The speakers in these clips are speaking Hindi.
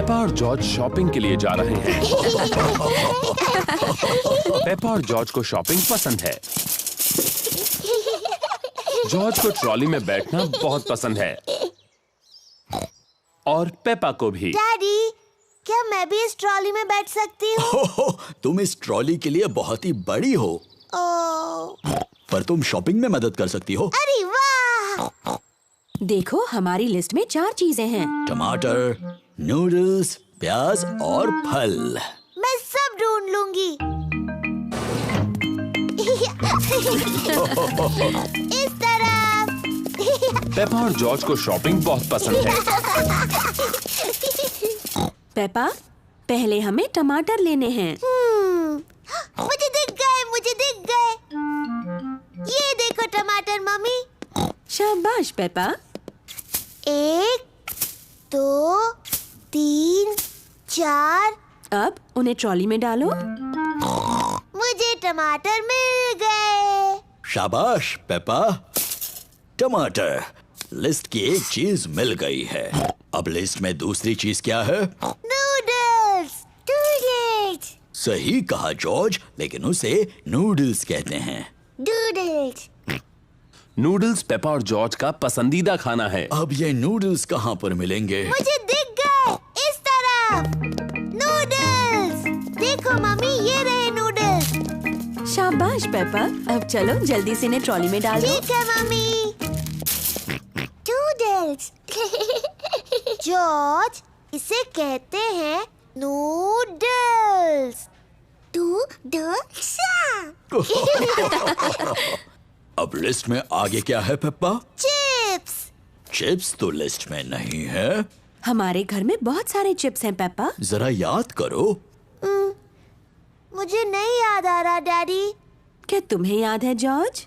पेपा और जॉर्ज शॉपिंग के लिए जा रहे हैं। पेपा और जॉर्ज को शॉपिंग पसंद है। जॉर्ज को ट्रॉली में बैठना बहुत पसंद है और पेपा को भी। डैडी, क्या मैं भी इस ट्रॉली में बैठ सकती हूँ? तुम इस ट्रॉली के लिए बहुत ही बड़ी हो। पर तुम शॉपिंग में मदद कर सकती हो। अरे वाह! देखो, हमारी लिस्ट में 4 चीजें हैं। टमाटर, नूडल्स, प्याज और फल। मैं सब ढूंढ लूंगी। इस तरफ। पेपा और जॉर्ज को शॉपिंग बहुत पसंद है। पेपा, पहले हमें टमाटर लेने हैं। मुझे दिख गए। ये देखो टमाटर मम्मी। शाबाश पेपा। 1, 2, 3, 4। अब उन्हें ट्रॉली में डालो। मुझे टमाटर मिल गए। शाबाश पेपा। टमाटर। लिस्ट की एक चीज मिल गई है। अब लिस्ट में दूसरी चीज क्या है? नूडल्स। सही कहा जॉर्ज, लेकिन उसे नूडल्स कहते हैं। नूडल्स पेपा और जॉर्ज का पसंदीदा खाना है। अब ये नूडल्स कहाँ पर मिलेंगे? मुझे दिख गए। इस तरफ। नूडल्स। देखो मम्मी, ये रहे नूडल्स। शाबाश पेपा। अब चलो जल्दी से इन्हें ट्रॉली में डाल दो। ठीक है मम्मी। नूडल्स। जॉर्ज, इसे कहते हैं नूडल्स। अब लिस्ट में आगे क्या है पेप्पा? चिप्स। चिप्स तो लिस्ट में नहीं है। हमारे घर में बहुत सारे चिप्स हैं पेपा। जरा याद करो। मुझे नहीं याद आ रहा डैडी। क्या तुम्हें याद है जॉर्ज?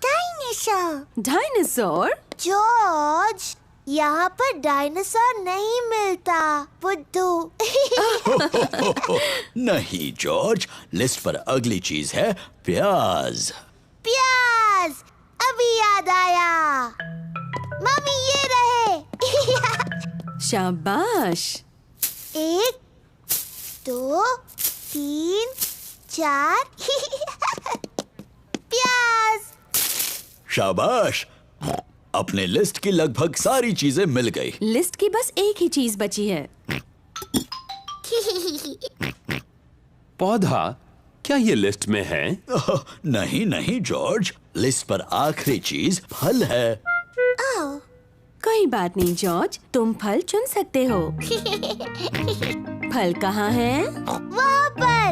डायनासोर। जॉर्ज, यहाँ पर डायनासोर नहीं मिलता। बुद्धू। नहीं जॉर्ज, लिस्ट पर अगली चीज है प्याज। प्याज। अभी याद आया। मम्मी, ये रहे। शाबाश। 1, 2, 3, 4। प्याज। शाबाश। अपने लिस्ट की लगभग सारी चीजें मिल गई। लिस्ट की बस एक ही चीज बची है। पौधा, क्या ये लिस्ट में है? नहीं जॉर्ज, लिस्ट पर आखिरी चीज फल है। कोई बात नहीं जॉर्ज, तुम फल चुन सकते हो। फल कहाँ है? वहाँ पर।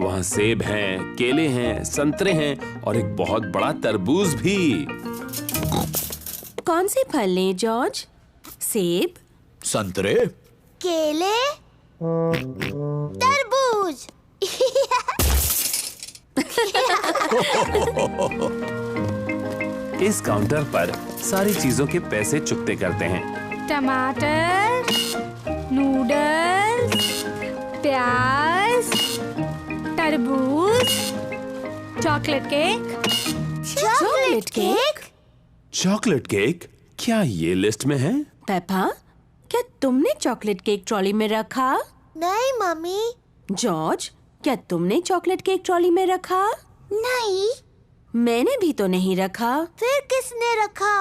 वहाँ सेब हैं, केले हैं, संतरे हैं और एक बहुत बड़ा तरबूज भी। कौन से फल लें जॉर्ज? सेब, संतरे, केले, तरबूज। इस काउंटर पर सारी चीजों के पैसे चुकते करते हैं। टमाटर, नूडल्स, प्याज, तरबूज, chocolate cake. Chocolate cake? Chocolate cake? क्या ये लिस्ट में है? पेपा, क्या तुमने चॉकलेट केक ट्रॉली में रखा? नहीं मम्मी। जॉर्ज, क्या तुमने चॉकलेट केक ट्रॉली में रखा? नहीं। मैंने भी तो नहीं रखा। फिर किसने रखा?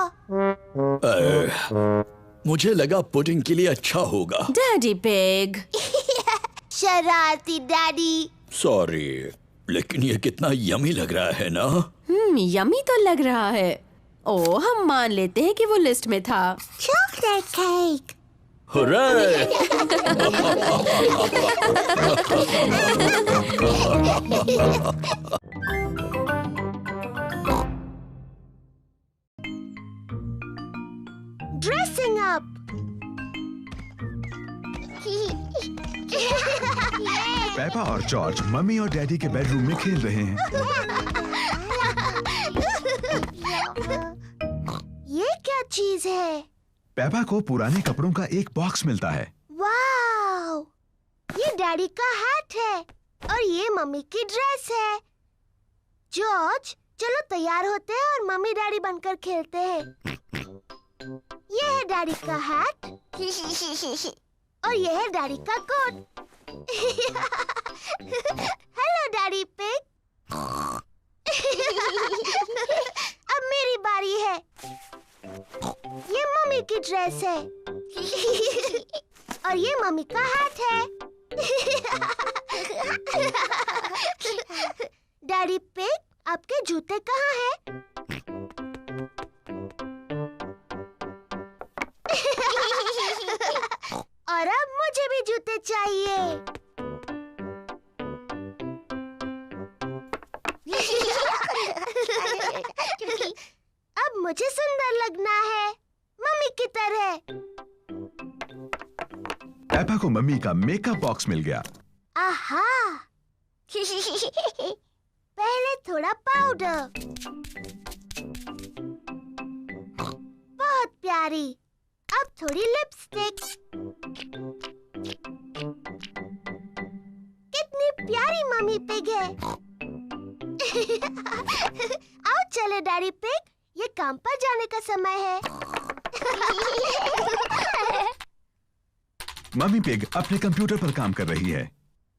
मुझे लगा पुडिंग के लिए अच्छा होगा। Daddy pig. शरारती डैडी। सॉरी, लेकिन ये कितना यमी लग रहा है ना? यमी तो लग रहा है। ओ, हम मान लेते हैं कि वो लिस्ट में था। Chocolate cake. Hurray! Dressing up. Peppa और जॉर्ज मम्मी और डैडी के बेडरूम में खेल रहे हैं। ये क्या चीज है? पेपा को पुराने कपड़ों का एक बॉक्स मिलता है। वाव! ये डैडी का हैट है और ये मम्मी की ड्रेस है। जॉर्ज, चलो तैयार होते हैं और मम्मी डैडी बनकर खेलते हैं। ये है डैडी का हैट। और ये है डैडी का कोट। Hello daddy pig. अब मेरी बारी है। ये मम्मी की ड्रेस है और ये मम्मी का हैट है। डैडी पिग, आपके जूते कहाँ हैं? और अब मुझे भी जूते चाहिए। अब मुझे सुंदर लगना है, मम्मी की तरह। पेपा को मम्मी का मेकअप बॉक्स मिल गया। आहा। पहले थोड़ा पाउडर। बहुत प्यारी। अब थोड़ी लिपस्टिक। कितनी प्यारी मम्मी पिग है। आओ चले डैडी पिग, ये काम पर जाने का समय है। मम्मी पिग अपने कंप्यूटर पर काम कर रही है।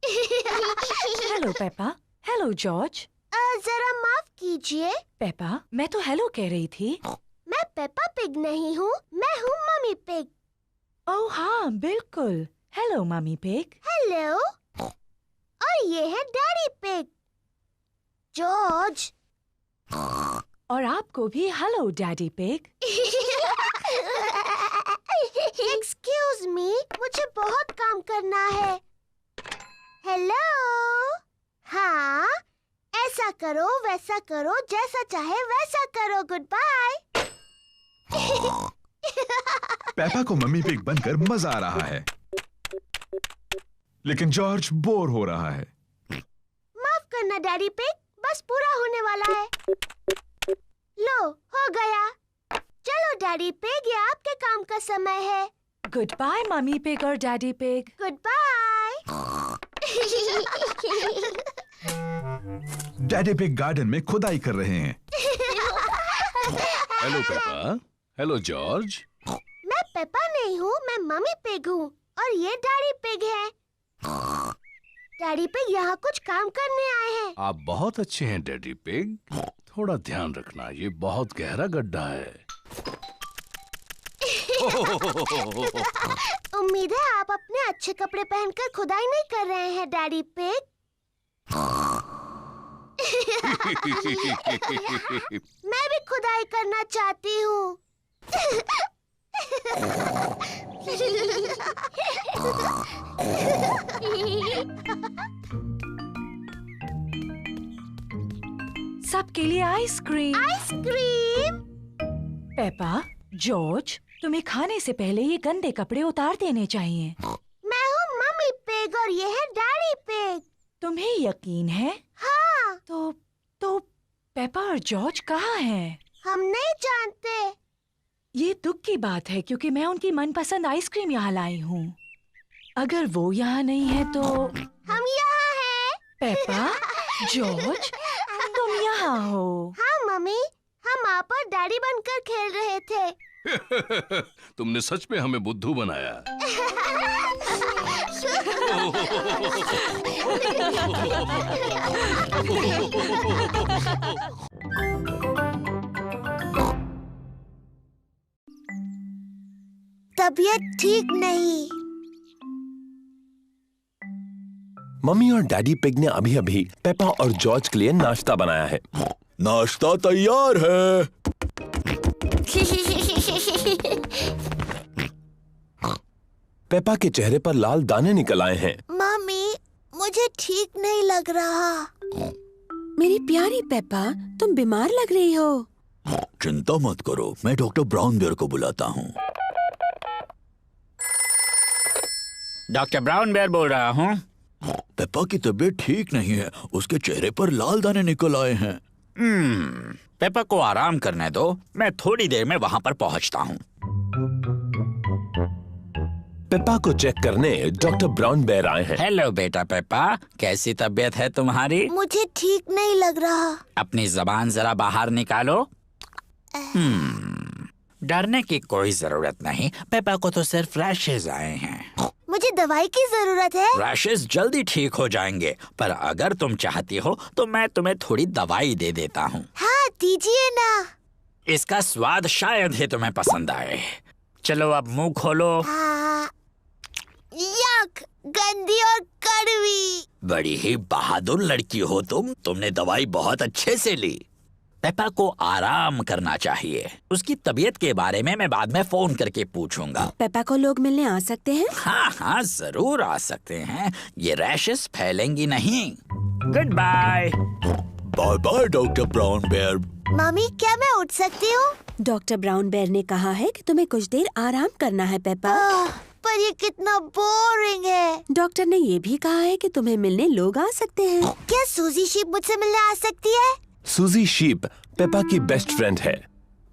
Hello Peppa. Hello George. जरा माफ कीजिए। पेपा, मैं तो हेलो कह रही थी। मैं पेपा पिग नहीं हूँ, मैं हूँ मम्मी पिग। ओह हाँ, बिल्कुल। Hello mummy pig. हेलो। और ये है डैडी पिग। जॉर्ज। और आपको भी hello daddy pig. Excuse me, मुझे बहुत काम करना है। हेलो। हाँ, ऐसा करो वैसा करो, जैसा चाहे वैसा करो। Good bye. पेपा को मम्मी पिग बनकर मजा आ रहा है, लेकिन जॉर्ज बोर हो रहा है। माफ करना डैडी पिग, बस पूरा होने वाला है। लो, हो गया। चलो डैडी पिग, ये आपके काम का समय है। गुड बाय मम्मी पिग और daddy pig. Good bye. Daddy pig garden में खुदाई कर रहे हैं। Hello Peppa. Hello George. मैं पेपा नहीं हूँ, मैं मम्मी पिग हूँ और ये डैडी पिग है। डैडी पिग यहाँ कुछ काम करने आए हैं। आप बहुत अच्छे हैं डैडी पिग। थोड़ा ध्यान रखना, ये बहुत गहरा गड्ढा है। उम्मीद है आप अपने अच्छे कपड़े पहनकर खुदाई नहीं कर रहे हैं डैडी पिग। मैं भी खुदाई करना चाहती हूँ। सबके लिए आइसक्रीम। आइसक्रीम। पेपा, जॉर्ज, तुम्हें खाने से पहले ये गंदे कपड़े उतार देने चाहिए। मैं हूँ मम्मी पिग और ये है डैडी पिग। तुम्हें यकीन है? हाँ। तो पेपा और जॉर्ज कहाँ हैं? हम नहीं जानते। ये दुख की बात है क्योंकि मैं उनकी मनपसंद आइसक्रीम यहाँ लाई हूँ। अगर वो यहाँ नहीं है तो हम यहाँ हैं। पेपा, जॉर्ज, तुम यहाँ हो। हाँ मम्मी, हम आप और डैडी बनकर खेल रहे थे। तुमने सच में हमें बुद्धू बनाया। तबीयत ठीक नहीं। मम्मी और डैडी पिग ने अभी अभी पेपा और जॉर्ज के लिए नाश्ता बनाया है। नाश्ता तैयार है। पेपा के चेहरे पर लाल दाने निकल आए हैं। मम्मी, मुझे ठीक नहीं लग रहा। मेरी प्यारी पेपा, तुम बीमार लग रही हो। चिंता मत करो, मैं डॉक्टर ब्राउन बेयर को बुलाता हूँ। डॉक्टर ब्राउन बेयर बोल रहा हूँ। पेपा की तबीयत ठीक नहीं है, उसके चेहरे पर लाल दाने निकल आए हैं। पेपा को आराम करने दो, मैं थोड़ी देर में वहाँ पर पहुँचता हूँ। पेपा को चेक करने डॉक्टर ब्राउन बेयर आए हैं। हेलो बेटा पेपा, कैसी तबीयत है तुम्हारी? मुझे ठीक नहीं लग रहा। अपनी जबान जरा बाहर निकालो। डरने की कोई जरूरत नहीं, पेपा को तो सिर्फ रैशेज आए हैं। दवाई की जरूरत है। रैशेस जल्दी ठीक हो जाएंगे, पर अगर तुम चाहती हो तो मैं तुम्हें थोड़ी दवाई दे देता हूँ। हाँ दीजिए ना। इसका स्वाद शायद ही तुम्हें पसंद आए। चलो अब मुंह खोलो। हाँ, यक, गंदी और कड़वी। बड़ी ही बहादुर लड़की हो तुमने दवाई बहुत अच्छे से ली। पेपा को आराम करना चाहिए। उसकी तबीयत के बारे में मैं बाद में फोन करके पूछूंगा। पेपा को लोग मिलने आ सकते हैं? हाँ हाँ जरूर आ सकते हैं। ये रैशेस फैलेंगी नहीं। Good bye. Bye bye doctor Brown Bear. Mummy क्या मैं उठ सकती हूँ? डॉक्टर ब्राउन बेयर ने कहा है कि तुम्हें कुछ देर आराम करना है पेपा। पर ये कितना बोरिंग है। डॉक्टर ने ये भी कहा है कि तुम्हें मिलने लोग आ सकते हैं। क्या सूजी शीप मुझसे मिलने आ सकती है? सूजी शीप पेपा की बेस्ट फ्रेंड है।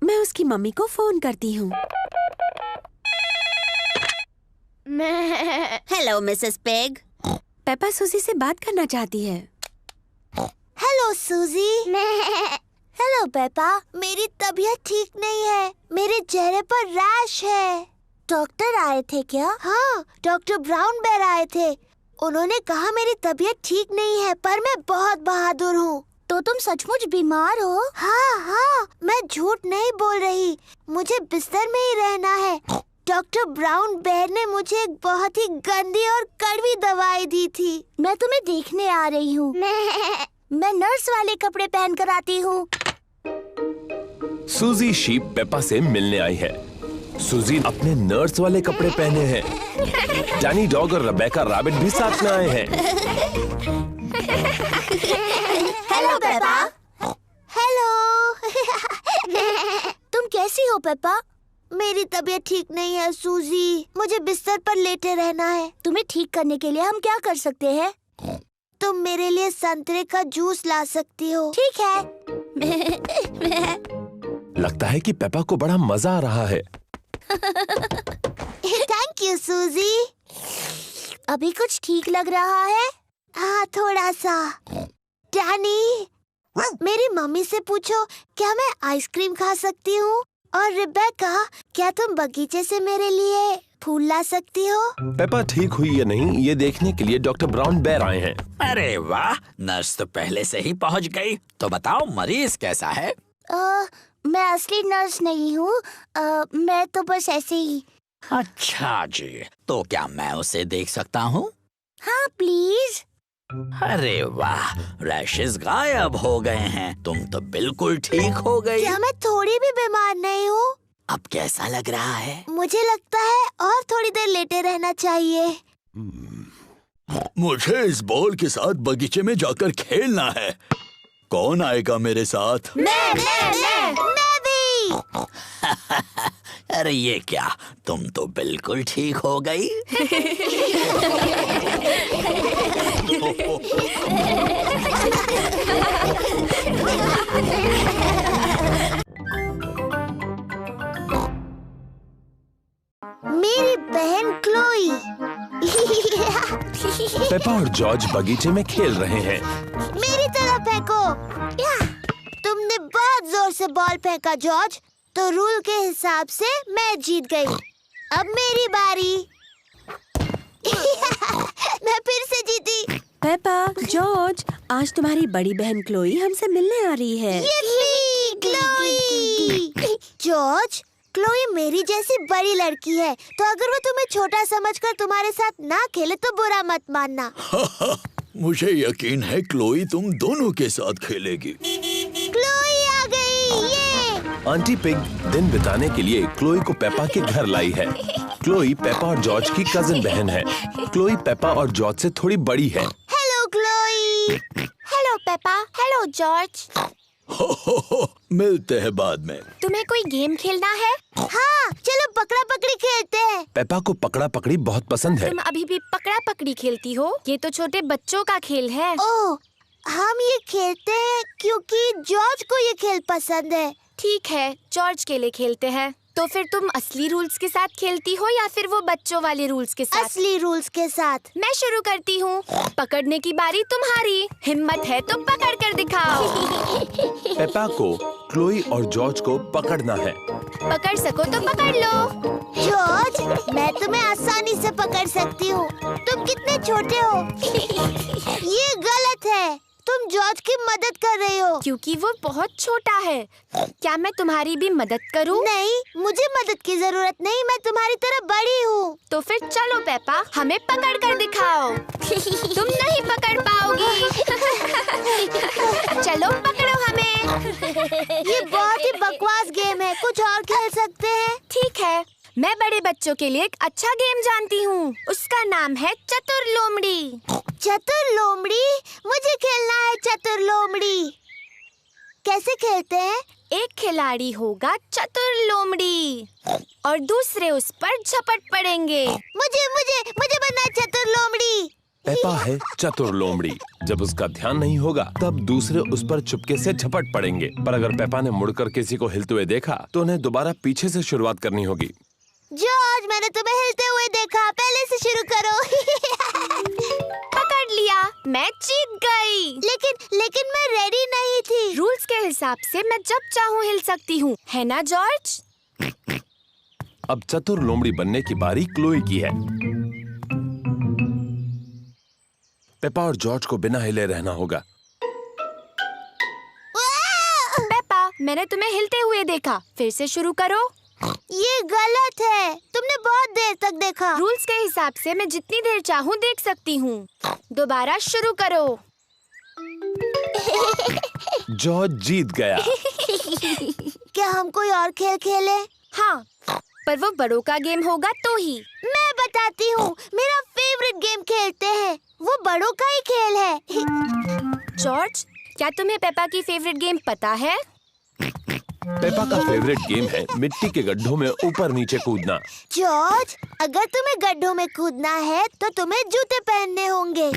मैं उसकी मम्मी को फोन करती हूँ। Hello Mrs pig. पेपा सूजी से बात करना चाहती है। हेलो सूजी। हेलो पेपा, मेरी तबीयत ठीक नहीं है। मेरे चेहरे पर रैश है। डॉक्टर आए थे क्या? हाँ, डॉक्टर ब्राउन बेयर आए थे। उन्होंने कहा मेरी तबीयत ठीक नहीं है, पर मैं बहुत बहादुर हूँ। तो तुम सचमुच बीमार हो? हाँ हाँ, मैं झूठ नहीं बोल रही। मुझे बिस्तर में ही रहना है। डॉक्टर ब्राउन बेयर ने मुझे एक बहुत ही गंदी और कड़वी दवाई दी थी। मैं तुम्हें देखने आ रही हूँ। मैं नर्स वाले कपड़े पहन कर आती हूँ। सूजी शीप पेपा से मिलने आई है। सूजी अपने नर्स वाले कपड़े पहने हैं। डैनी डॉग और रेबेका रैबिट भी साथ में आए हैं। Hello Peppa. हेलो। तुम कैसी हो पेपा? मेरी तबीयत ठीक नहीं है सूजी। मुझे बिस्तर पर लेटे रहना है। तुम्हें ठीक करने के लिए हम क्या कर सकते हैं? तुम मेरे लिए संतरे का जूस ला सकती हो। ठीक है। लगता है कि पेपा को बड़ा मजा आ रहा है। थैंक यू सूजी। अभी कुछ ठीक लग रहा है? हाँ थोड़ा सा। डैनी, मेरी मम्मी से पूछो क्या मैं आइसक्रीम खा सकती हूँ? और रेबेका, क्या तुम बगीचे से मेरे लिए फूल ला सकती हो? पेपा ठीक हुई या नहीं ये देखने के लिए डॉक्टर ब्राउन बेयर आए हैं। अरे वाह, नर्स तो पहले से ही पहुंच गई। तो बताओ मरीज कैसा है? मैं असली नर्स नहीं हूँ। मैं तो बस ऐसे ही। अच्छा जी, तो क्या मैं उसे देख सकता हूँ? हाँ प्लीज। अरे वाह, रैशेस गायब हो गए हैं। तुम तो बिल्कुल ठीक हो गई। क्या मैं थोड़ी भी बीमार नहीं हूँ? अब कैसा लग रहा है? मुझे लगता है और थोड़ी देर लेटे रहना चाहिए। मुझे इस बॉल के साथ बगीचे में जाकर खेलना है। कौन आएगा मेरे साथ? मैं भी। अरे ये क्या, तुम तो बिल्कुल ठीक हो गई। मेरी बहन क्लोई। पेपा और जॉर्ज बगीचे में खेल रहे हैं। मेरी तरफ फेंको। तुमने बहुत जोर से बॉल फेंका जॉर्ज, तो रूल के हिसाब से मैं जीत गई। अब मेरी बारी। मैं फिर से जीती। पेपा, जॉर्ज, आज तुम्हारी बड़ी बहन क्लोई हमसे मिलने आ रही है। क्लोई। जॉर्ज, क्लोई मेरी जैसी बड़ी लड़की है, तो अगर वो तुम्हें छोटा समझकर तुम्हारे साथ ना खेले तो बुरा मत मानना। मुझे यकीन है क्लोई तुम दोनों के साथ खेलेगी। क्लोई आ गई। ये आंटी पिग दिन बिताने के लिए क्लोई को पेपा के घर लाई है। क्लोई पेपा और जॉर्ज की कजिन बहन है। क्लोई पेपा और जॉर्ज से थोड़ी बड़ी है। Hello Chloe. Hello Peppa. Hello George. हो, मिलते हैं बाद में। तुम्हें कोई गेम खेलना है? हाँ, चलो पकड़ा पकड़ी खेलते हैं। पेपा को पकड़ा पकड़ी बहुत पसंद है। तुम अभी भी पकड़ा पकड़ी खेलती हो? ये तो छोटे बच्चों का खेल है। ओह, हम ये खेलते हैं क्योंकि जॉर्ज को ये खेल पसंद है। ठीक है, जॉर्ज के लिए खेलते हैं। तो फिर तुम असली रूल्स के साथ खेलती हो या फिर वो बच्चों वाले रूल्स के साथ? असली रूल्स के साथ। मैं शुरू करती हूँ। पकड़ने की बारी तुम्हारी। हिम्मत है तो पकड़ कर दिखाओ। पेपा को क्लोई और जॉर्ज को पकड़ना है। पकड़ सको तो पकड़ लो। जॉर्ज, मैं तुम्हें आसानी से पकड़ सकती हूँ। तुम कितने छोटे हो। ये गलत है। तुम जॉर्ज की मदद कर रही हो। क्योंकि वो बहुत छोटा है। क्या मैं तुम्हारी भी मदद करूं? नहीं, मुझे मदद की जरूरत नहीं। मैं तुम्हारी तरह बड़ी हूँ। तो फिर चलो पेपा, हमें पकड़ कर दिखाओ। तुम नहीं पकड़ पाओगी। चलो पकड़ो हमें। ये बहुत ही बकवास गेम है। कुछ और खेल सकते हैं? ठीक है, मैं बड़े बच्चों के लिए एक अच्छा गेम जानती हूँ। उसका नाम है चतुर लोमड़ी। चतुर लोमड़ी? मुझे खेलना है चतुर लोमड़ी। कैसे खेलते हैं? एक खिलाड़ी होगा चतुर लोमड़ी और दूसरे उस पर झपट पड़ेंगे। मुझे मुझे मुझे बनना है चतुर लोमड़ी। पेपा है चतुर लोमड़ी। जब उसका ध्यान नहीं होगा तब दूसरे उस पर चुपके से झपट पड़ेंगे। पर अगर पेपा ने मुड़कर किसी को हिलते हुए देखा तो उन्हें दोबारा पीछे से शुरुआत करनी होगी। जॉर्ज, मैंने तुम्हें हिलते हुए देखा। पहले से शुरू करो। पकड़ लिया, मैं जीत गई। लेकिन मैं रेडी नहीं थी। रूल्स के हिसाब से मैं जब चाहूँ हिल सकती हूँ, है ना जॉर्ज? अब चतुर लोमड़ी बनने की बारी क्लोई की है। पेपा और जॉर्ज को बिना हिले रहना होगा। पेपा, मैंने तुम्हें हिलते हुए देखा। फिर से शुरू करो। ये गलत है। तुमने बहुत देर तक देखा। रूल्स के हिसाब से मैं जितनी देर चाहूँ देख सकती हूँ। दोबारा शुरू करो। जॉर्ज जीत गया। क्या हम कोई और खेल खेले? हाँ, पर वो बड़ों का गेम होगा तो ही। मैं बताती हूँ। मेरा फेवरेट गेम खेलते हैं। वो बड़ों का ही खेल है। जॉर्ज, क्या तुम्हें पेपा की फेवरेट गेम पता है? पेपा का फेवरेट गेम है मिट्टी के गड्ढों में ऊपर नीचे कूदना। जॉर्ज, अगर तुम्हें गड्ढों में कूदना है तो तुम्हें जूते पहनने होंगे।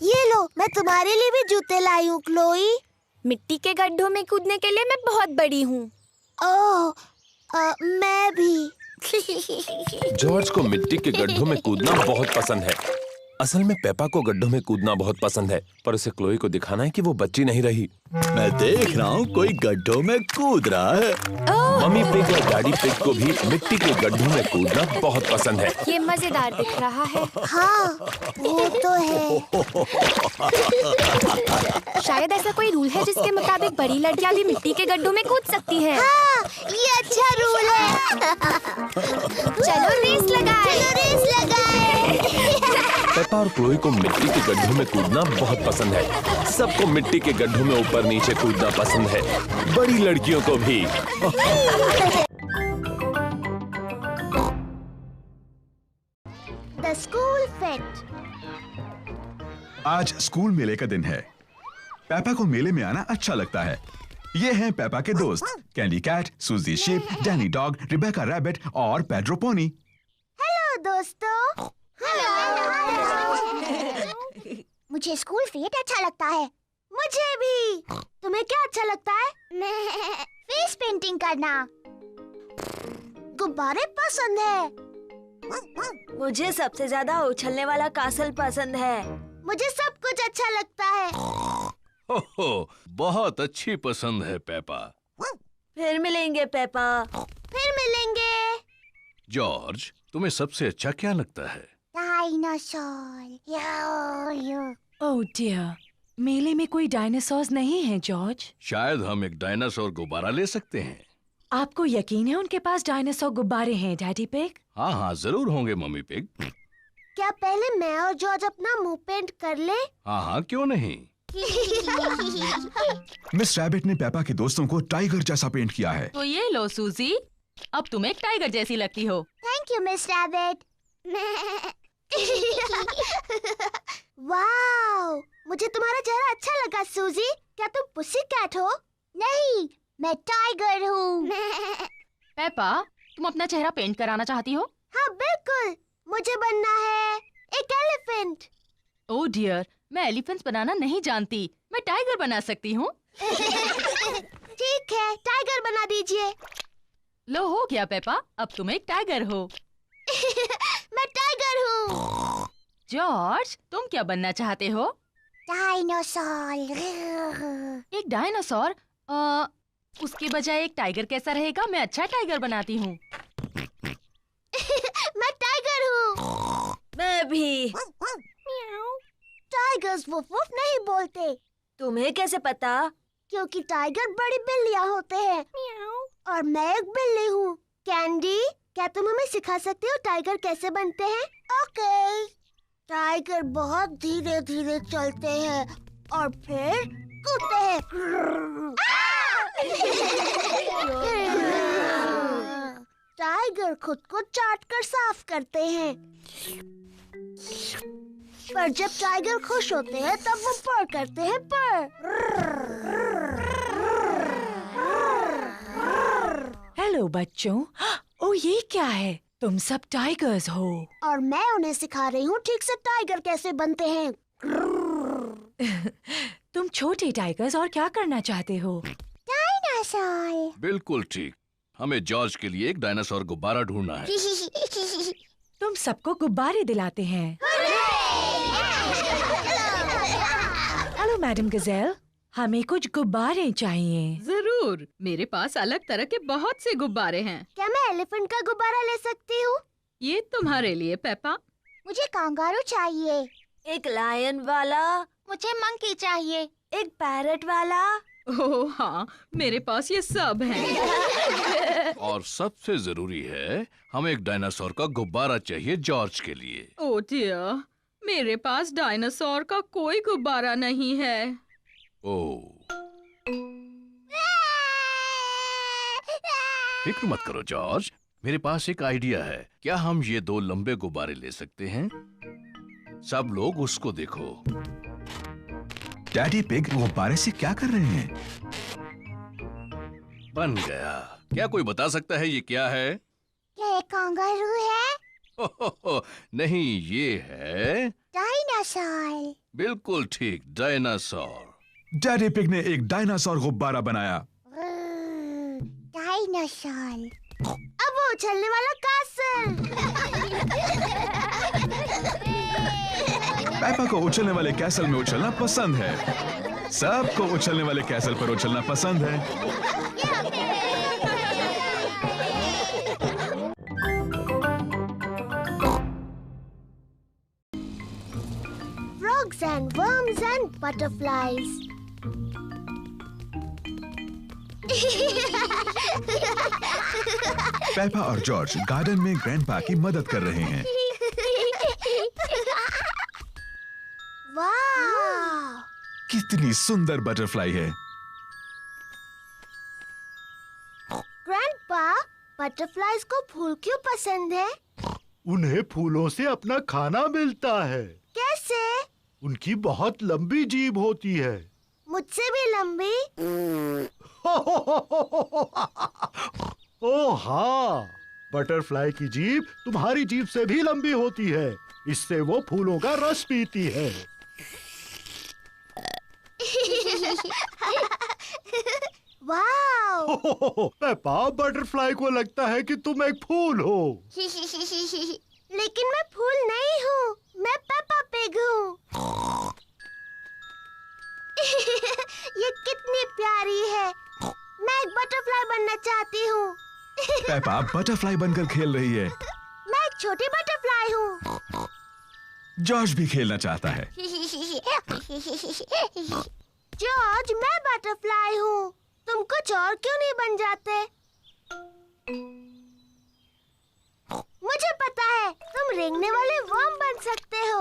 ये लो, मैं तुम्हारे लिए भी जूते लाई हूँ क्लोई। मिट्टी के गड्ढों में कूदने के लिए मैं बहुत बड़ी हूँ। ओह, मैं भी। जॉर्ज को मिट्टी के गड्ढों में कूदना बहुत पसंद है। असल में पेपा को गड्ढों में कूदना बहुत पसंद है, पर उसे क्लोई को दिखाना है कि वो बच्ची नहीं रही। मैं देख रहा हूँ कोई गड्ढों में कूद रहा है। मम्मी पिग और डैडी पिग को भी मिट्टी के गड्ढों में कूदना बहुत पसंद है। ये मजेदार दिख रहा है। हाँ, वो तो है। शायद ऐसा कोई रूल है जिसके मुताबिक बड़ी लड़कियां भी मिट्टी के गड्ढों में कूद सकती हैं। हाँ, ये अच्छा रूल है। चलो रेस लगाएं। रेस लगाएं। पेपा और क्लोई को मिट्टी के गड्ढों में कूदना बहुत पसंद है। सबको मिट्टी के गड्ढों में ऊपर नीचे कूदना पसंद है, बड़ी लड़कियों को भी। The school fate. आज स्कूल मेले का दिन है। पेपा को मेले में आना अच्छा लगता है। ये हैं पेपा के दोस्त, Candy Cat, Suzy Sheep, Danny Dog, Rebecca Rabbit और पेड्रो पोनी। हेलो दोस्तों। मुझे स्कूल फेट अच्छा लगता है। मुझे भी। तुम्हें क्या अच्छा लगता है? फेस पेंटिंग करना। गुब्बारे पसंद है। मुझे सबसे ज्यादा उछलने वाला कासल पसंद है। मुझे सब कुछ अच्छा लगता है। ओहो, बहुत अच्छी पसंद है पेपा। फिर मिलेंगे पेपा। फिर मिलेंगे। जॉर्ज, तुम्हें सबसे अच्छा क्या लगता है? डायनासोर। ओह डियर, मेले में कोई डायनासोर्स नहीं है जॉर्ज। शायद हम एक डायनासोर गुब्बारा ले सकते हैं। आपको यकीन है उनके पास डायनासोर गुब्बारे हैं डैडी पिग? हाँ हाँ, जरूर होंगे मम्मी पिग। क्या पहले मैं और जॉर्ज अपना मुंह पेंट कर ले? हाँ हाँ, क्यों नहीं। मिस रैबिट ने पेपा के दोस्तों को टाइगर जैसा पेंट किया है। तो ये लो सूजी, अब तुम एक टाइगर जैसी लगती हो। Thank you miss rabbit. Wow, मुझे तुम्हारा चेहरा अच्छा लगा सूजी। क्या तुम पुसी कैट हो? नहीं, मैं टाइगर हूँ। पेपा, तुम अपना चेहरा पेंट कराना चाहती हो? हाँ बिल्कुल, मुझे बनना है एक एलिफेंट। ओह डियर, मैं एलिफेंट्स बनाना नहीं जानती। मैं टाइगर बना सकती हूँ। ठीक है, टाइगर बना दीजिए। लो हो गया पेपा, अब तुम एक टाइगर हो। मैं टाइगर हूँ। जॉर्ज, तुम क्या बनना चाहते हो? डायनासोर। एक डायनासोर? उसके बजाय एक टाइगर कैसा रहेगा? मैं अच्छा टाइगर बनाती हूँ। मैं टाइगर हूँ। मैं भी। टाइगर्स वुफ वुफ नहीं बोलते। तुम्हें कैसे पता? क्योंकि टाइगर बड़ी बिल्लियाँ होते हैं और मैं एक बिल्ली हूँ। कैंडी, क्या तुम हमें सिखा सकते हो टाइगर कैसे बनते हैं? ओके। टाइगर बहुत धीरे धीरे चलते हैं और फिर कूदते हैं। टाइगर खुद को चाट कर साफ करते हैं। पर जब टाइगर खुश होते हैं तब वो पर करते हैं पर। हेलो बच्चों। ओ ये क्या है? तुम सब टाइगर्स हो। और मैं उन्हें सिखा रही हूँ ठीक से टाइगर कैसे बनते हैं। तुम छोटे टाइगर्स और क्या करना चाहते हो? डायनासोर। बिल्कुल ठीक। हमें जॉर्ज के लिए एक डायनासोर गुब्बारा ढूंढना है। तुम सबको गुब्बारे दिलाते हैं। हेलो मैडम गजेल, हमें कुछ गुब्बारे चाहिए। जरूर, मेरे पास अलग तरह के बहुत से गुब्बारे हैं। क्या मैं एलिफेंट का गुब्बारा ले सकती हूँ? ये तुम्हारे लिए पेपा। मुझे कांगारू चाहिए। एक लायन वाला। मुझे मंकी चाहिए। एक पैरट वाला। ओह हाँ, मेरे पास ये सब हैं। और सबसे जरूरी है, हमें एक डायनासोर का गुब्बारा चाहिए जॉर्ज के लिए। ओह डियर, मेरे पास डायनासोर का कोई गुब्बारा नहीं है। ओह, फिक्र मत करो जॉर्ज, मेरे पास एक आइडिया है। क्या हम ये 2 लंबे गुब्बारे ले सकते हैं? सब लोग उसको देखो। डैडी पिग गुब्बारे से क्या कर रहे हैं? बन गया। क्या कोई बता सकता है ये क्या है? क्या ये कांगारू है? ओह, नहीं, ये है डायनासोर। बिल्कुल ठीक, डायनासोर। डैडी पिग ने एक डायनासोर गुब्बारा बनाया। डायनासोर। अब वो उछलने वाला कासल। पेपा को उछलने वाले कैसल में उछलना पसंद है। सबको उछलने वाले कैसल पर उछलना पसंद है। Frogs and worms and butterflies. Peppa और जॉर्ज गार्डन में ग्रैंडपा की मदद कर रहे हैं। वाह! कितनी सुंदर बटरफ्लाई है। ग्रैंडपा, बटरफ्लाइज को फूल क्यों पसंद है? उन्हें फूलों से अपना खाना मिलता है। कैसे? उनकी बहुत लंबी जीभ होती है। मुझसे भी लंबी? ओह हाँ, बटरफ्लाई की जीभ तुम्हारी जीभ से भी लंबी होती है। इससे वो फूलों का रस पीती है। वाओ! पेपा, बटरफ्लाई को लगता है कि तुम एक फूल हो। लेकिन मैं फूल नहीं हूँ, मैं पेपा पिग हूँ। ये कितनी प्यारी है। मैं एक बटरफ्लाई बनना चाहती हूँ। पेपा बटरफ्लाई बनकर खेल रही है। मैं एक छोटी बटरफ्लाई हूँ। जॉर्ज भी खेलना चाहता है। जॉर्ज, मैं बटरफ्लाई हूँ। तुम कुछ और क्यों नहीं बन जाते? मुझे पता है, तुम रेंगने वाले वर्म बन सकते हो।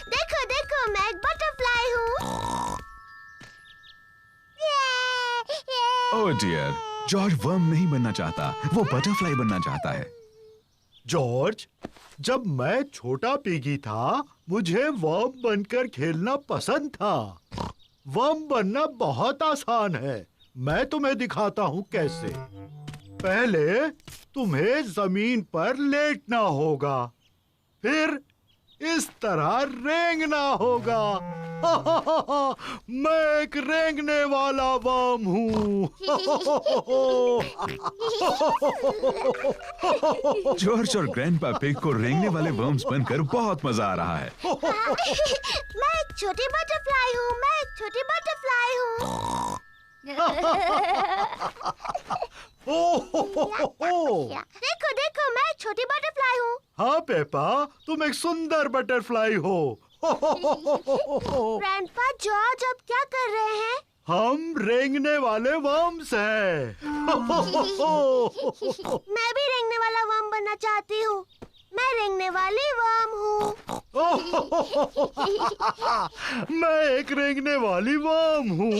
देखो देखो, मैं एक बटरफ्लाई हूँ। ओह डियर, जॉर्ज वर्म नहीं बनना चाहता, वो बटरफ्लाई बनना चाहता है। जॉर्ज, जब मैं छोटा पिगी था, मुझे वर्म बनकर खेलना पसंद था। वर्म बनना बहुत आसान है। मैं तुम्हें दिखाता हूँ कैसे। पहले तुम्हें जमीन पर लेटना होगा, फिर इस तरह रेंगना होगा। मैं एक रेंगने वाला वर्म हूँ। जॉर्ज और ग्रैंडपा पिग को रेंगने वाले वर्म्स बनकर बहुत मजा आ रहा है। मैं एक एक छोटी बटरफ्लाई हूँ, मैं एक छोटी बटरफ्लाई हूँ। देखो देखो, मैं एक छोटी बटरफ्लाई हूँ। हाँ पेपा, तुम एक सुंदर बटरफ्लाई हो। ग्रैंडपा जॉर्ज अब क्या कर रहे हैं? हम रेंगने वाले वर्म्स हैं। मैं भी रेंगने वाला वर्म बनना चाहती हूँ। मैं रेंगने वाली वर्म हूँ। मैं एक रेंगने वाली वर्म हूँ।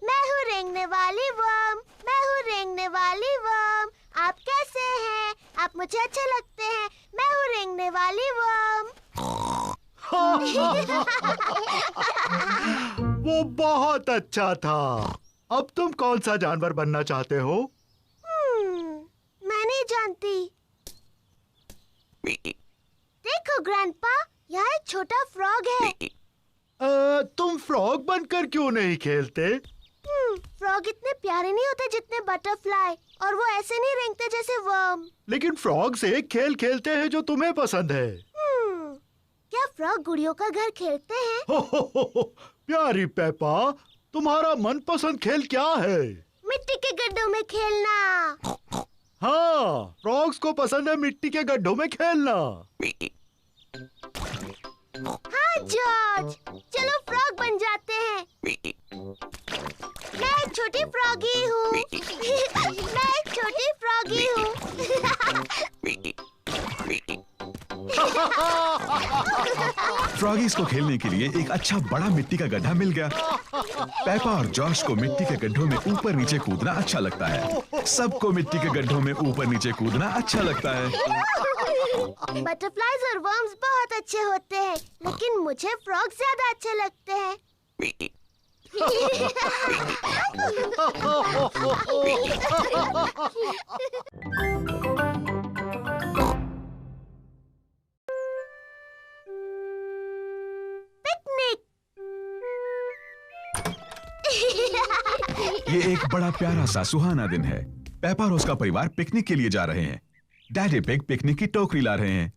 मैं हूँ रेंगने वाली वर्म। मैं हूँ रेंगने वाली वर्म। आप कैसे हैं? आप मुझे अच्छे लगते हैं। मैं हूँ रेंगने वाली वर्म। वो बहुत अच्छा था। अब तुम कौन सा जानवर बनना चाहते हो? मैं नहीं जानती। देखो ग्रैंडपा, यहाँ एक छोटा फ्रॉग है। तुम फ्रॉग बनकर क्यों नहीं खेलते? फ्रॉग इतने प्यारे नहीं होते जितने बटरफ्लाई, और वो ऐसे नहीं रेंगते जैसे वर्म। लेकिन फ्रॉग से एक खेल खेलते हैं जो तुम्हें पसंद है। क्या फ्रॉग गुड़ियों का घर खेलते हैं? प्यारी पेपा, तुम्हारा मनपसंद खेल क्या है? मिट्टी के गड्ढों में खेलना। हाँ, फ्रॉग्स को पसंद है मिट्टी के गड्ढों में खेलना। हाँ जॉर्ज, चलो फ्रॉग बन जाते हैं। मैं एक छोटी फ्रॉगी हूँ। मैं एक छोटी फ्रॉगी हूँ। फ्रॉगीज को खेलने के लिए एक अच्छा बड़ा मिट्टी का गड्ढा मिल गया। पेपा और जॉश को मिट्टी के गड्ढों में ऊपर नीचे कूदना अच्छा लगता है। सबको मिट्टी के गड्ढों में ऊपर नीचे कूदना अच्छा लगता है। बटरफ्लाइज और वर्म्स बहुत अच्छे होते हैं, लेकिन मुझे फ्रॉग ज्यादा अच्छे लगते हैं। ये एक बड़ा प्यारा सा सुहाना दिन है। पेपा और उसका परिवार पिकनिक के लिए जा रहे हैं। डैडी पिग पिकनिक की टोकरी ला रहे हैं।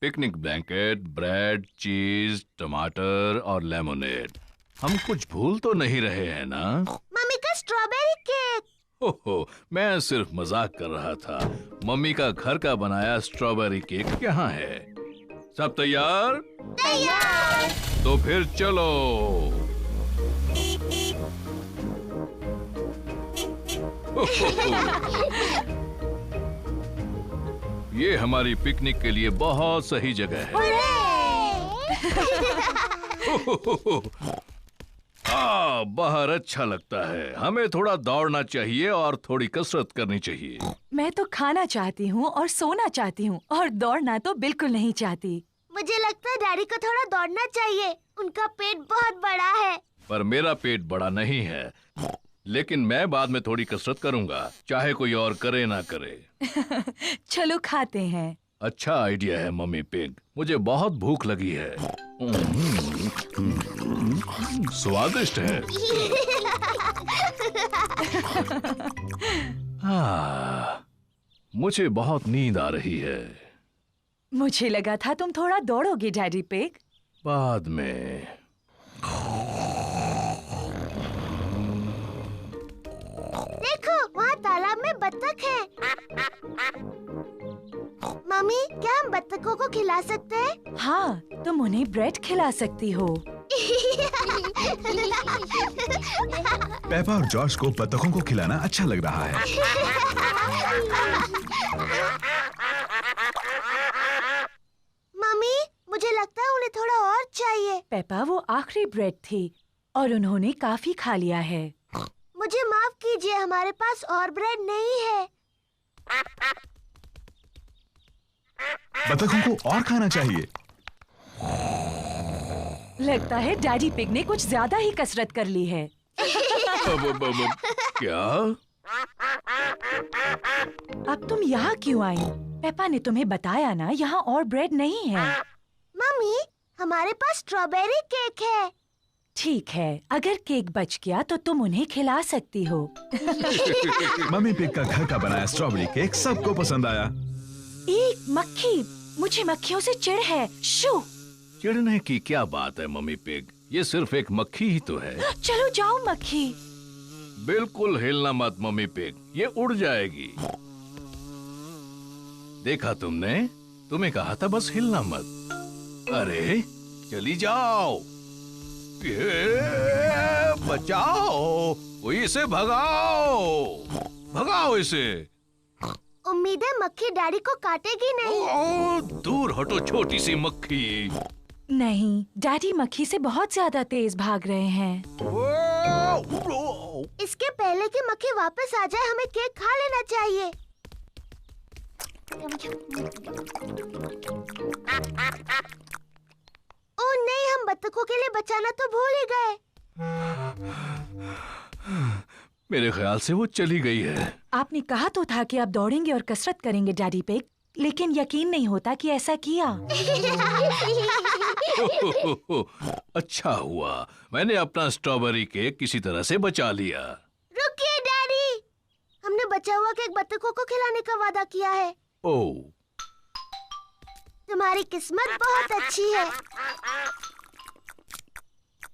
पिकनिक ब्लैंकेट, ब्रेड, चीज, टमाटर और लेमोनेड। हम कुछ भूल तो नहीं रहे हैं ना? मम्मी का स्ट्रॉबेरी केक। ओहो, मैं सिर्फ मजाक कर रहा था। मम्मी का घर का बनाया स्ट्रॉबेरी केक यहाँ है। सब तैयार? तैयार। तो फिर चलो। ये हमारी पिकनिक के लिए बहुत सही जगह है। बाहर अच्छा लगता है। हमें थोड़ा दौड़ना चाहिए और थोड़ी कसरत करनी चाहिए। मैं तो खाना चाहती हूँ और सोना चाहती हूँ, और दौड़ना तो बिल्कुल नहीं चाहती। मुझे लगता है डैडी को थोड़ा दौड़ना चाहिए। उनका पेट बहुत बड़ा है। पर मेरा पेट बड़ा नहीं है। लेकिन मैं बाद में थोड़ी कसरत करूंगा, चाहे कोई और करे ना करे। चलो खाते हैं। अच्छा आइडिया है मम्मी पिग। मुझे बहुत भूख लगी है। स्वादिष्ट है। मुझे बहुत नींद आ रही है। मुझे लगा था तुम थोड़ा दौड़ोगे डैडी पिग। बाद में। देखो, वहाँ तालाब में बत्तख है। मम्मी, क्या हम बत्तखों को खिला सकते हैं? हाँ, तुम उन्हें ब्रेड खिला सकती हो। पेपा और जॉर्ज को बत्तखों को खिलाना अच्छा लग रहा है। मम्मी, मुझे लगता है उन्हें थोड़ा और चाहिए। पेपा, वो आखिरी ब्रेड थी और उन्होंने काफी खा लिया है। मुझे माफ कीजिए, हमारे पास और ब्रेड नहीं है। बत्तखों को और खाना चाहिए। लगता है डैडी पिग ने कुछ ज्यादा ही कसरत कर ली है। क्या? अब तुम यहाँ क्यों आई? पेपा ने तुम्हें बताया ना, यहाँ और ब्रेड नहीं है। मम्मी, हमारे पास स्ट्रॉबेरी केक है। ठीक है, अगर केक बच गया तो तुम उन्हें खिला सकती हो। मम्मी पिग का घर का बनाया स्ट्रॉबेरी केक सबको पसंद आया। एक मक्खी, मुझे मक्खियों से चिढ़ है। शू चिढ़ने की क्या बात है मम्मी पिग, ये सिर्फ एक मक्खी ही तो है। चलो जाओ मक्खी। बिल्कुल हिलना मत मम्मी पिग, ये उड़ जाएगी। देखा तुमने, तुम्हें कहा था बस हिलना मत। अरे चली जाओ, ये बचाओ, कोई इसे भगाओ, भगाओ इसे। उम्मीद है मक्खी डैडी को काटेगी नहीं। ओ, दूर हटो छोटी सी मक्खी। नहीं, डैडी मक्खी से बहुत ज्यादा तेज भाग रहे हैं। इसके पहले कि मक्खी वापस आ जाए हमें केक खा लेना चाहिए। ओह नहीं, हम बत्तखों के लिए बचाना तो भूल ही गए। मेरे ख्याल से वो चली गई है। आपने कहा तो था कि आप दौड़ेंगे और कसरत करेंगे डैडी पिग, लेकिन यकीन नहीं होता कि ऐसा किया। अच्छा हुआ मैंने अपना स्ट्रॉबेरी केक किसी तरह से बचा लिया। रुकिए डैडी, हमने बचा हुआ केक बत्तखों को खिलाने का वादा किया है। ओह, तुम्हारी किस्मत बहुत अच्छी है।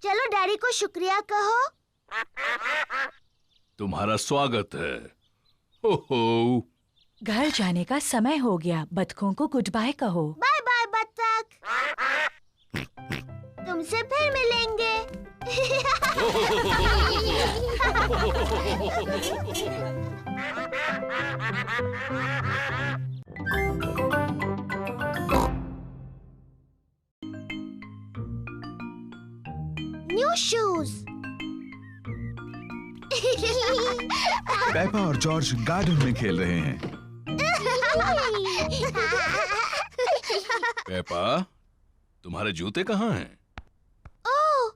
चलो डैडी को शुक्रिया कहो। तुम्हारा स्वागत है। ओहो, घर जाने का समय हो गया, बतखों को गुड बाय कहो। बाय बाय बत्तख, तुमसे फिर मिलेंगे। New shoes. पेपा और जॉर्ज गार्डन में खेल रहे हैं। पेपा, तुम्हारे जूते कहाँ हैं? ओह,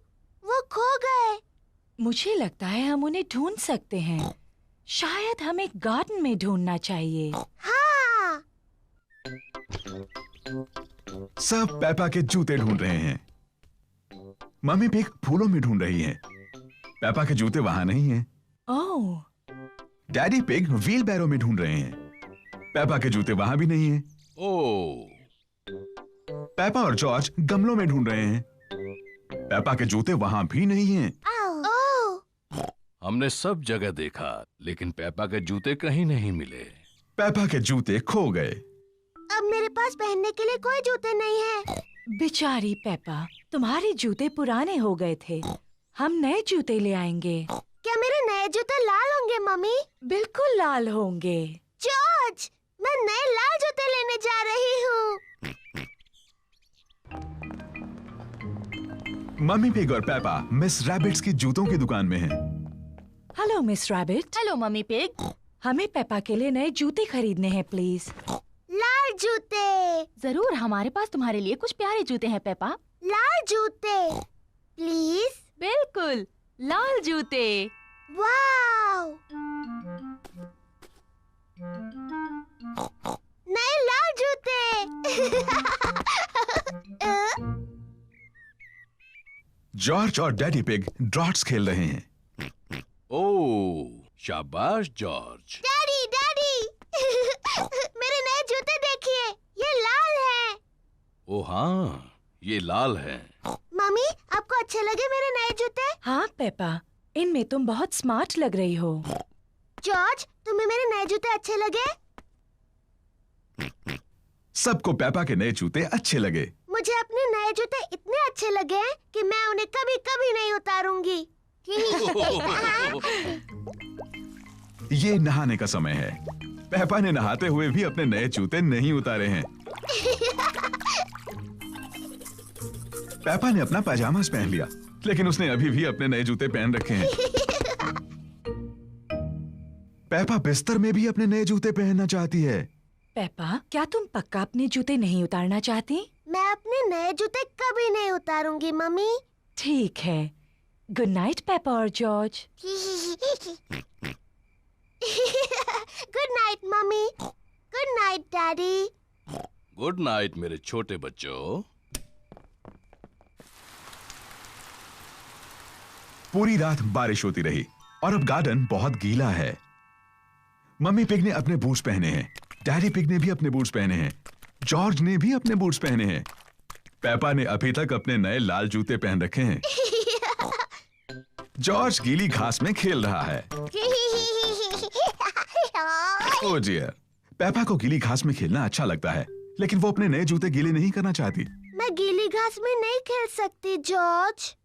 वो खो गए। मुझे लगता है हम उन्हें ढूंढ सकते हैं। शायद हमें गार्डन में ढूंढना चाहिए। हाँ। सब पेपा के जूते ढूंढ रहे हैं। मम्मी पिग फूलों में ढूंढ रही है। पेपा के जूते वहां नहीं हैं। ओह। डैडी पिग व्हील बैरो में ढूंढ रहे हैं। पेपा के जूते वहां भी नहीं हैं। ओह। पेपा और जॉर्ज गमलों में ढूंढ रहे हैं। पेपा के जूते वहां भी नहीं हैं। हमने सब जगह देखा, लेकिन पेपा के जूते कहीं नहीं मिले। पेपा के जूते खो गए। अब मेरे पास पहनने के लिए कोई जूते नहीं हैं। बेचारी पेपा, तुम्हारे जूते पुराने हो गए थे। हम नए जूते ले आएंगे। क्या मेरे नए जूते लाल होंगे मम्मी? बिल्कुल लाल होंगे। जॉर्ज, मैं नए लाल जूते लेने जा रही हूँ। मम्मी पिग और पेपा मिस रैबिट्स की जूतों की दुकान में हैं। Hello miss rabbit. Hello mummy pig. हमें पेपा के लिए नए जूते खरीदने हैं प्लीज। लाल जूते। जरूर, हमारे पास तुम्हारे लिए कुछ प्यारे जूते हैं पेपा। लाल जूते प्लीज। बिल्कुल, लाल जूते। वाव, नए लाल जूते। जॉर्ज और डैडी पिग ड्रॉट्स खेल रहे हैं। ओह, शाबाश जॉर्ज। डैडी डैडी, मेरे नए जूते देखिए, ये लाल हैं। ओ हाँ, ये लाल हैं। मम्मी, आपको अच्छे लगे मेरे नए जूते? हाँ पेपा, इनमें तुम बहुत स्मार्ट लग रही हो। जॉर्ज, तुम्हें मेरे नए जूते अच्छे लगे? सबको पेपा के नए जूते अच्छे लगे। मुझे अपने नए जूते इतने अच्छे लगे हैं कि मैं उन्हें कभी कभी नहीं उतारूंगी। ये नहाने का समय है। पेपा ने नहाते हुए भी अपने नए जूते नहीं उतारे हैं। पेपा ने अपना पैजामास पहन लिया, लेकिन उसने अभी भी अपने नए जूते पहन रखे हैं। पेपा बिस्तर में भी अपने नए जूते पहनना चाहती है। पेपा, क्या तुम पक्का अपने जूते नहीं उतारना चाहती? मैं अपने नए जूते कभी नहीं उतारूंगी मम्मी। ठीक है। गुड नाइट पेपा और George. Good night mummy. Good night daddy. Good night मेरे छोटे बच्चों। पूरी रात बारिश होती रही और अब गार्डन बहुत गीला है। मम्मी पिग ने अपने बूट्स पहने हैं। डैडी पिग ने भी अपने बूट्स पहने हैं। जॉर्ज ने भी अपने बूट्स पहने हैं। पेपा ने अभी तक अपने नए लाल जूते पहन रखे हैं। जॉर्ज गीली घास में खेल रहा है। ओह डियर, पेपा को गीली घास में खेलना अच्छा लगता है, लेकिन वो अपने नए जूते गीले नहीं करना चाहती। मैं गीली घास में नहीं खेल सकती जॉर्ज।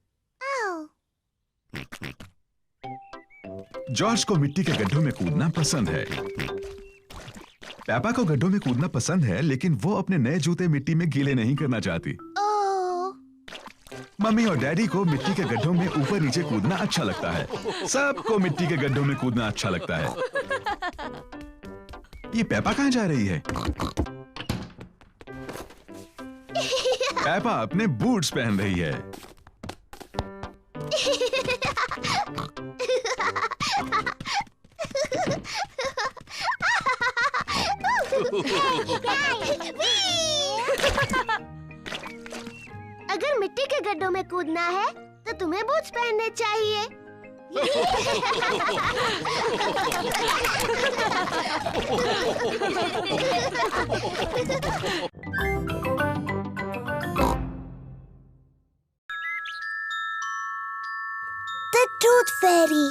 जॉर्ज को मिट्टी के गड्ढों में कूदना पसंद है। पेपा को गड्ढों में कूदना पसंद है, लेकिन वो अपने नए जूते मिट्टी में गीले नहीं करना चाहती। मम्मी और डैडी को मिट्टी के गड्ढों में ऊपर नीचे कूदना अच्छा लगता है। सबको मिट्टी के गड्ढों में कूदना अच्छा लगता है। ये पेपा कहाँ जा रही है? पेपा अपने बूट्स पहन रही है। अगर मिट्टी के गड्ढों में कूदना है तो तुम्हें बूट्स पहनने चाहिए। The Tooth Fairy।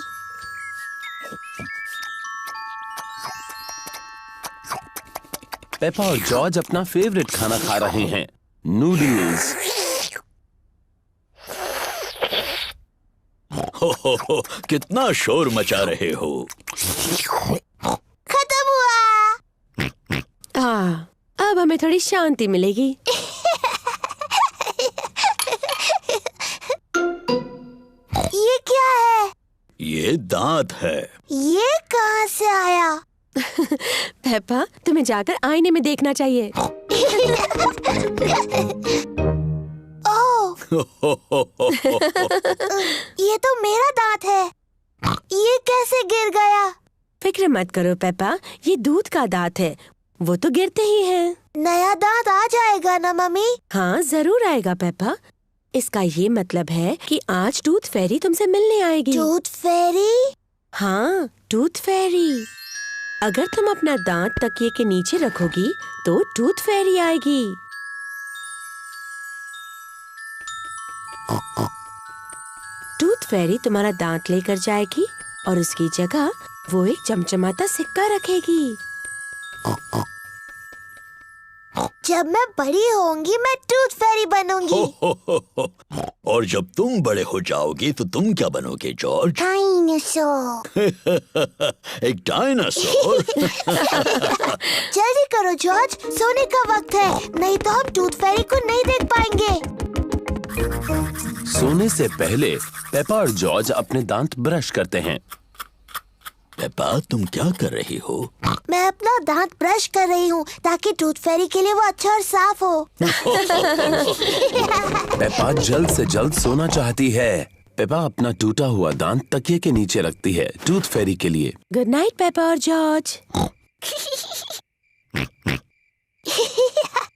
पेपा और जॉर्ज अपना फेवरेट खाना खा रहे हैं, नूडल्स। हो, कितना शोर मचा रहे हो। खत्म हुआ। अब हमें थोड़ी शांति मिलेगी। ये क्या है? ये दांत है। ये कहाँ से आया? पेपा, तुम्हें जाकर आईने में देखना चाहिए। ये तो मेरा दांत है। ये कैसे गिर गया? फिक्र मत करो पेपा, ये दूध का दांत है, वो तो गिरते ही हैं। नया दांत आ जाएगा ना मम्मी? हाँ जरूर आएगा पेपा। इसका ये मतलब है कि आज टूथ फेरी तुमसे मिलने आएगी। टूथ फेरी? हाँ, टूथ फेरी। अगर तुम अपना दांत तकिए के नीचे रखोगी तो टूथ फेरी आएगी। टूथ फेरी तुम्हारा दांत लेकर जाएगी और उसकी जगह वो एक चमचमाता सिक्का रखेगी। जब मैं बड़ी होंगी मैं टूथ फेरी बनूंगी। और जब तुम बड़े हो जाओगी तो तुम क्या बनोगे जॉर्ज? डायनासोर। एक डायनासोर? जल्दी करो जॉर्ज, सोने का वक्त है, नहीं तो हम टूथ फेरी को नहीं देख पाएंगे। सोने से पहले पेपा और जॉर्ज अपने दांत ब्रश करते हैं। पेपा, तुम क्या कर रही हो? मैं अपना दांत ब्रश कर रही हूँ ताकि टूथ फेरी के लिए वो अच्छा और साफ हो। पेपा जल्द से जल्द सोना चाहती है। पेपा अपना टूटा हुआ दांत तकिए के नीचे रखती है टूथ फेरी के लिए। गुड नाइट पेपा और George.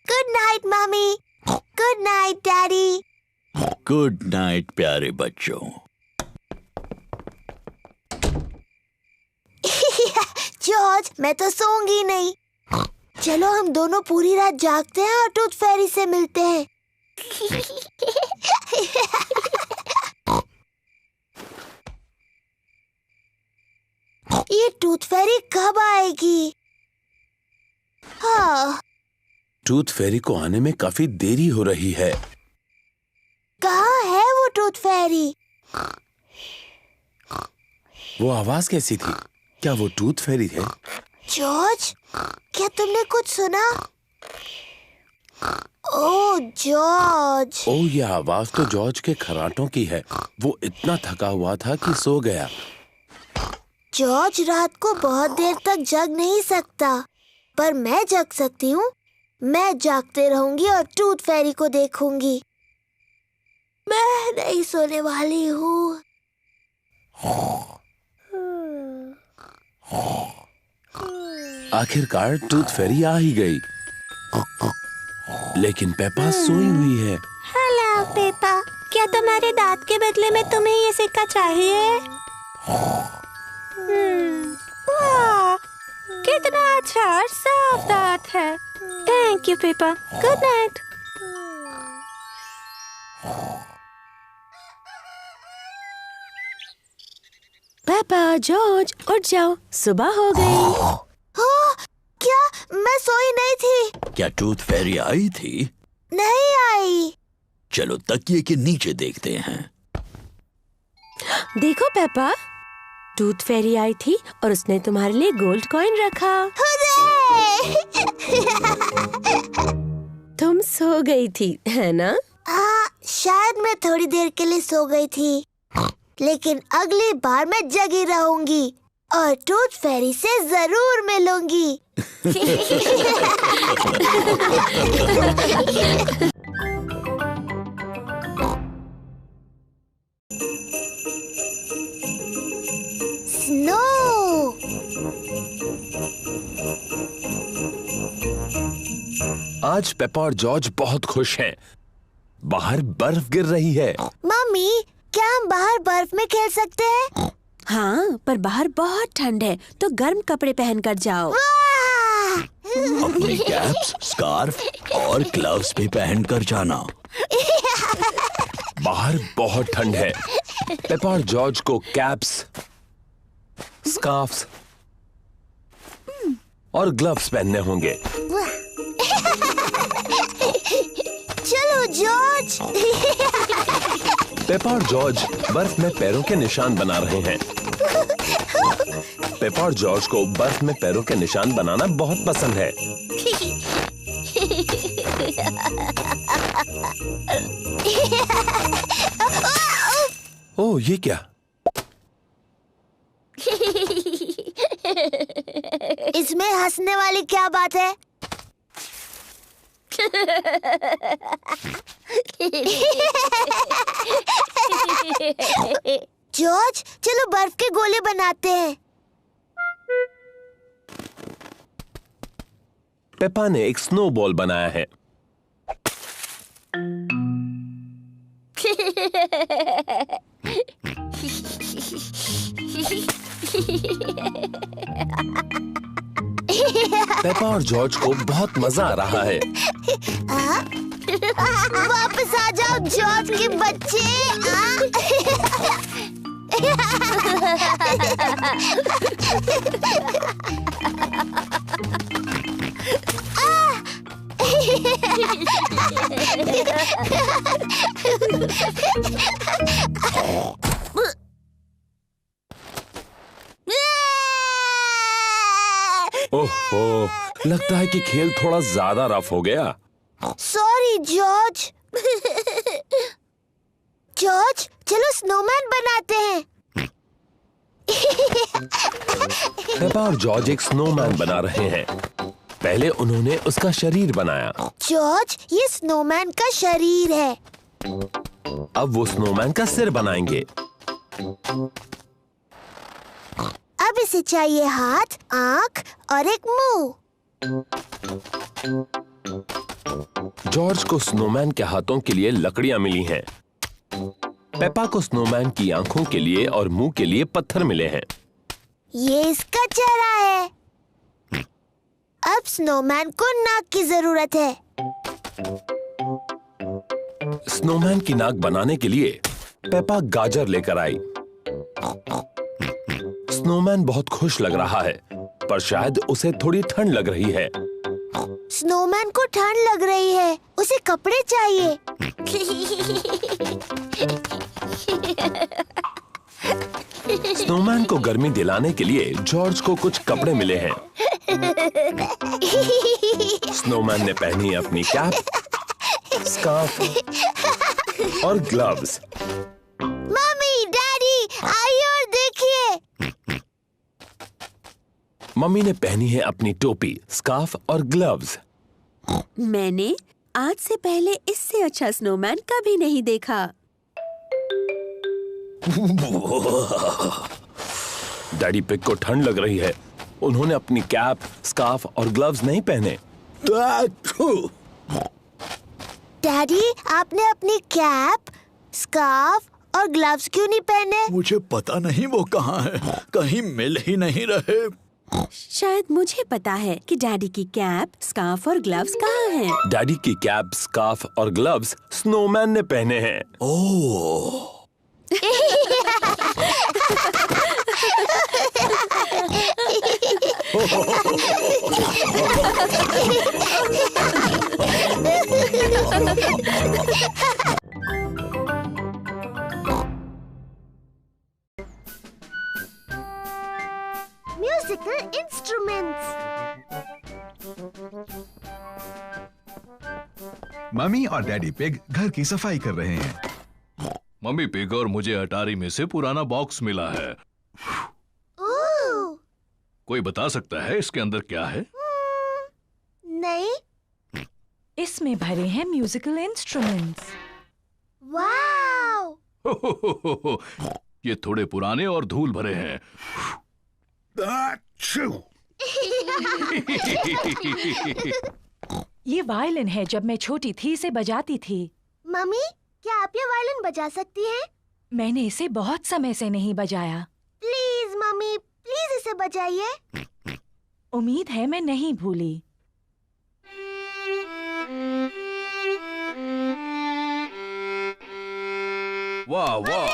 Good night mummy. Good night daddy. Good night प्यारे बच्चों। जॉर्ज, मैं तो सोऊंगी नहीं। चलो हम दोनों पूरी रात जागते हैं और टूथ फेरी से मिलते हैं। ये टूथ फेरी कब आएगी? हाँ। टूथ फेरी को आने में काफी देरी हो रही है। कहाँ है वो टूथ फेरी? वो आवाज कैसी थी? क्या वो टूथ फेरी है? जॉर्ज, क्या तुमने कुछ सुना? ओह जॉर्ज। ओह, ये आवाज तो जॉर्ज के खर्राटों की है। वो इतना थका हुआ था कि सो गया। जॉर्ज रात को बहुत देर तक जग नहीं सकता, पर मैं जग सकती हूँ। मैं जागते रहूंगी और टूथ फेरी को देखूंगी। मैं नहीं सोने वाली हूँ। आखिरकार टूथ फेरी आ ही गई, लेकिन पेपा सोई हुई है। हेलो पेपा, क्या तुम्हारे दांत के बदले में तुम्हें ये सिक्का चाहिए? वाह, कितना अच्छा और साफ दांत है। Thank you Peppa. Good night. पापा, जॉर्ज, उठ जाओ, सुबह हो गई। क्या मैं सोई नहीं थी? क्या टूथ फेरी आई थी? नहीं आई। चलो तकिए के नीचे देखते हैं। देखो पापा, टूथ फेरी आई थी और उसने तुम्हारे लिए गोल्ड कॉइन रखा। तुम सो गई थी, है ना? हाँ, शायद मैं थोड़ी देर के लिए सो गई थी, लेकिन अगली बार मैं जगी रहूंगी और टूथ फेरी से जरूर मिलूंगी। स्नो। आज पेपा और जॉर्ज बहुत खुश हैं। बाहर बर्फ गिर रही है। मम्मी, क्या हम बाहर बर्फ में खेल सकते हैं? हाँ, पर बाहर बहुत ठंड है, तो गर्म कपड़े पहन कर जाओ। अपनी कैप्स, स्कार्फ और ग्लव्स भी पहन कर जाना। बाहर बहुत ठंड है। पेपा और जॉर्ज को कैप्स, स्कार्फ्स और ग्लव्स पहनने होंगे। चलो जॉर्ज। पेपा और जॉर्ज बर्फ में पैरों के निशान बना रहे हैं। पेपा और जॉर्ज को बर्फ में पैरों के निशान बनाना बहुत पसंद है। ओह, ये क्या? इसमें हंसने वाली क्या बात है? जॉर्ज, चलो बर्फ के गोले बनाते हैं। पेपा ने एक स्नोबॉल बनाया है। पेपा और जॉर्ज को बहुत मजा आ रहा है। वापस आ जाओ जॉर्ज के बच्चे। ओहो, लगता है कि खेल थोड़ा ज्यादा रफ हो गया। Sorry George. जॉर्ज, चलो स्नोमैन बनाते हैं। पेपा और जॉर्ज एक स्नोमैन बना रहे हैं। पहले उन्होंने उसका शरीर बनाया। जॉर्ज, ये स्नोमैन का शरीर है। अब वो स्नोमैन का सिर बनाएंगे। अब इसे चाहिए हाथ, आंख और एक मुंह। जॉर्ज को स्नोमैन के हाथों के लिए लकड़ियां मिली हैं। पेपा को स्नोमैन की आंखों के लिए और मुंह के लिए पत्थर मिले हैं। ये इसका चेहरा है। अब स्नोमैन को नाक की जरूरत है। स्नोमैन की नाक बनाने के लिए पेपा गाजर लेकर आई। स्नोमैन बहुत खुश लग रहा है, पर शायद उसे थोड़ी ठंड लग रही है। स्नोमैन को ठंड लग रही है, उसे कपड़े चाहिए। स्नोमैन को गर्मी दिलाने के लिए जॉर्ज को कुछ कपड़े मिले हैं। स्नोमैन ने पहनी अपनी कैप, स्कार्फ और ग्लव्स। मम्मी, डैडी, आइए और देखिए। मम्मी ने पहनी है अपनी टोपी, स्कार्फ और ग्लव्स। मैंने आज से पहले इससे अच्छा स्नोमैन कभी नहीं देखा। डैडी पिग को ठंड लग रही है। उन्होंने अपनी कैप, स्कार्फ और ग्लव्स नहीं पहने। डैडी, आपने अपनी कैप, स्कार्फ और ग्लव्स क्यों नहीं पहने? मुझे पता नहीं वो कहाँ है, कहीं मिल ही नहीं रहे। शायद मुझे पता है कि डैडी की कैप, स्कार्फ और ग्लव्स कहाँ हैं। डैडी की कैप, स्कार्फ और ग्लव्स स्नोमैन ने पहने हैं। ओह Musical instruments. मम्मी और डैडी पिग घर की सफाई कर रहे हैं। मम्मी पिग और मुझे अटारी में से पुराना बॉक्स मिला है। कोई बता सकता है इसके अंदर क्या है? नहीं। इसमें भरे हैं म्यूजिकल इंस्ट्रूमेंट्स। वाओ! ये थोड़े पुराने और धूल भरे हैं। ये वायलिन है। जब मैं छोटी थी इसे बजाती थी। मम्मी, क्या आप ये वायलिन बजा सकती हैं? मैंने इसे बहुत समय से नहीं बजाया। प्लीज मम्मी, प्लीज इसे बजाइए। उम्मीद है मैं नहीं भूली। वाह वाह!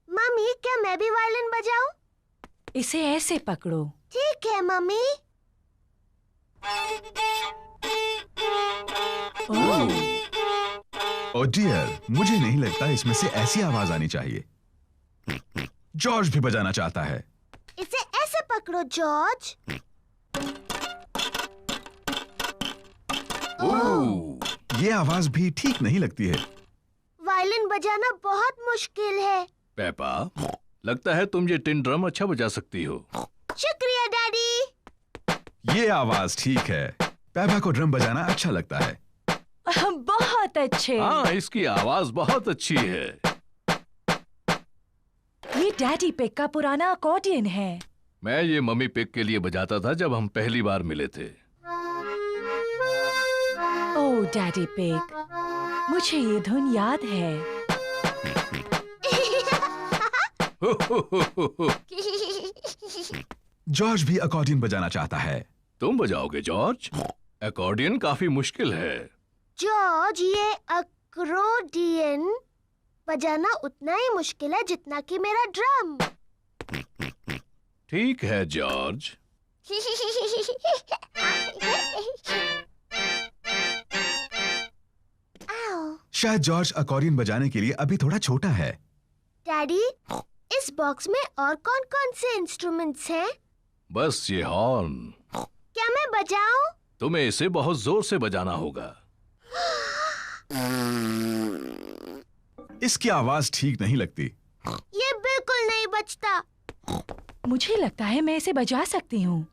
मम्मी, क्या मैं भी वायलिन बजाऊं? इसे ऐसे पकड़ो। ठीक है मम्मी। ओह डियर, मुझे नहीं लगता इसमें से ऐसी आवाज आनी चाहिए। जॉर्ज भी बजाना चाहता है। इसे ऐसे पकड़ो जॉर्ज। ये आवाज भी ठीक नहीं लगती है। वायलिन बजाना बहुत मुश्किल है। पेपा, लगता है तुम ये टिन ड्रम अच्छा बजा सकती हो। शुक्रिया डैडी। ये आवाज ठीक है। पेपा को ड्रम बजाना अच्छा लगता है। बहुत अच्छे। हाँ, इसकी आवाज बहुत अच्छी है। ये डैडी पिग का पुराना अकॉर्डियन है। मैं ये मम्मी पिग के लिए बजाता था जब हम पहली बार मिले थे। ओह डैडी पिग, मुझे ये धुन याद है। जॉर्ज भी अकॉर्डियन बजाना चाहता है। तुम बजाओगे जॉर्ज? अकॉर्डियन काफी मुश्किल है। जॉर्ज, ये अकॉर्डियन बजाना उतना ही मुश्किल है जितना कि मेरा ड्रम। ठीक है जॉर्ज। शायद जॉर्ज अकॉर्डियन बजाने के लिए अभी थोड़ा छोटा है। डैडी, इस बॉक्स में और कौन-कौन से इंस्ट्रूमेंट्स हैं? बस ये हॉर्न। क्या मैं बजाऊं? तुम्हें इसे बहुत जोर से बजाना होगा। इसकी आवाज ठीक नहीं लगती। ये बिल्कुल नहीं बजता। मुझे लगता है मैं इसे बजा सकती हूँ।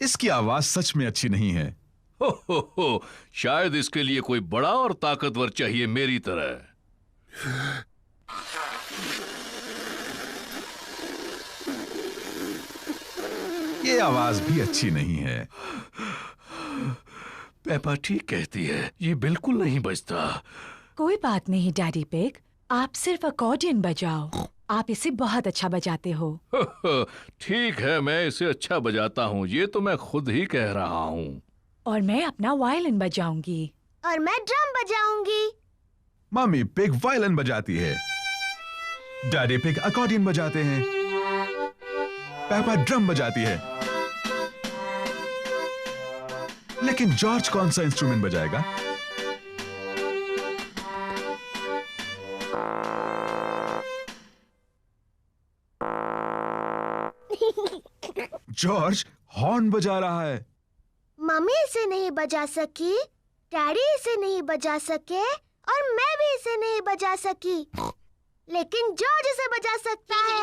इसकी आवाज सच में अच्छी नहीं है। हो, शायद इसके लिए कोई बड़ा और ताकतवर चाहिए मेरी तरह। ये आवाज भी अच्छी नहीं है। पेपा ठीक कहती है, ये बिल्कुल नहीं बजता। कोई बात नहीं डैडी पिग, आप सिर्फ अकॉर्डियन बजाओ। आप इसे बहुत अच्छा बजाते हो। ठीक है, मैं इसे अच्छा बजाता हूँ, ये तो मैं खुद ही कह रहा हूँ। और मैं अपना वायलिन बजाऊंगी। और मैं ड्रम बजाऊंगी। मम्मी पिग वायलिन बजाती है। डैडी पिग अकॉर्डियन बजाते हैं। पेपा ड्रम बजाती है। लेकिन जॉर्ज कौन सा इंस्ट्रूमेंट बजाएगा? जॉर्ज हॉर्न बजा रहा है। मम्मी इसे नहीं बजा सकी, डैडी इसे नहीं बजा सके और मैं भी इसे नहीं बजा सकी, लेकिन जॉर्ज इसे बजा सकता है।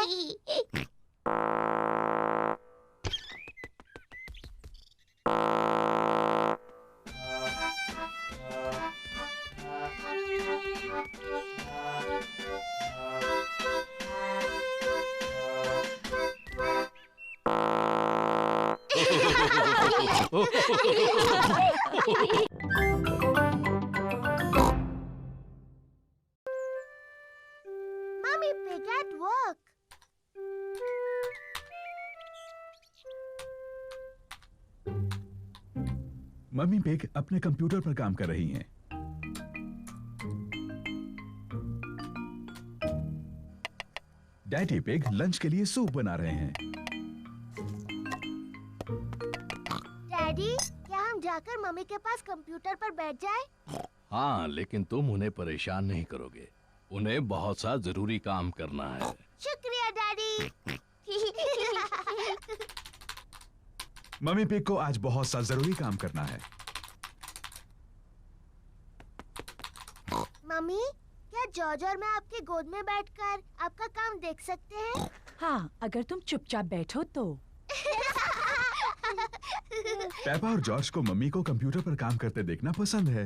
Mommy Pig at work. Mummy pig अपने कंप्यूटर पर काम कर रही हैं। डैडी पिग लंच के लिए सूप बना रहे हैं। डैडी, क्या हम जाकर मम्मी के पास कंप्यूटर पर बैठ जाएं? हाँ, लेकिन तुम उन्हें परेशान नहीं करोगे। उन्हें बहुत सा जरूरी काम करना है। शुक्रिया डैडी। मम्मी पिग को आज बहुत सा जरूरी काम करना है। मम्मी, क्या जॉर्ज और मैं आपकी गोद में बैठकर आपका काम देख सकते हैं? हाँ, अगर तुम चुपचाप बैठो तो। पेपा और जॉर्ज को मम्मी को कंप्यूटर पर काम करते देखना पसंद है।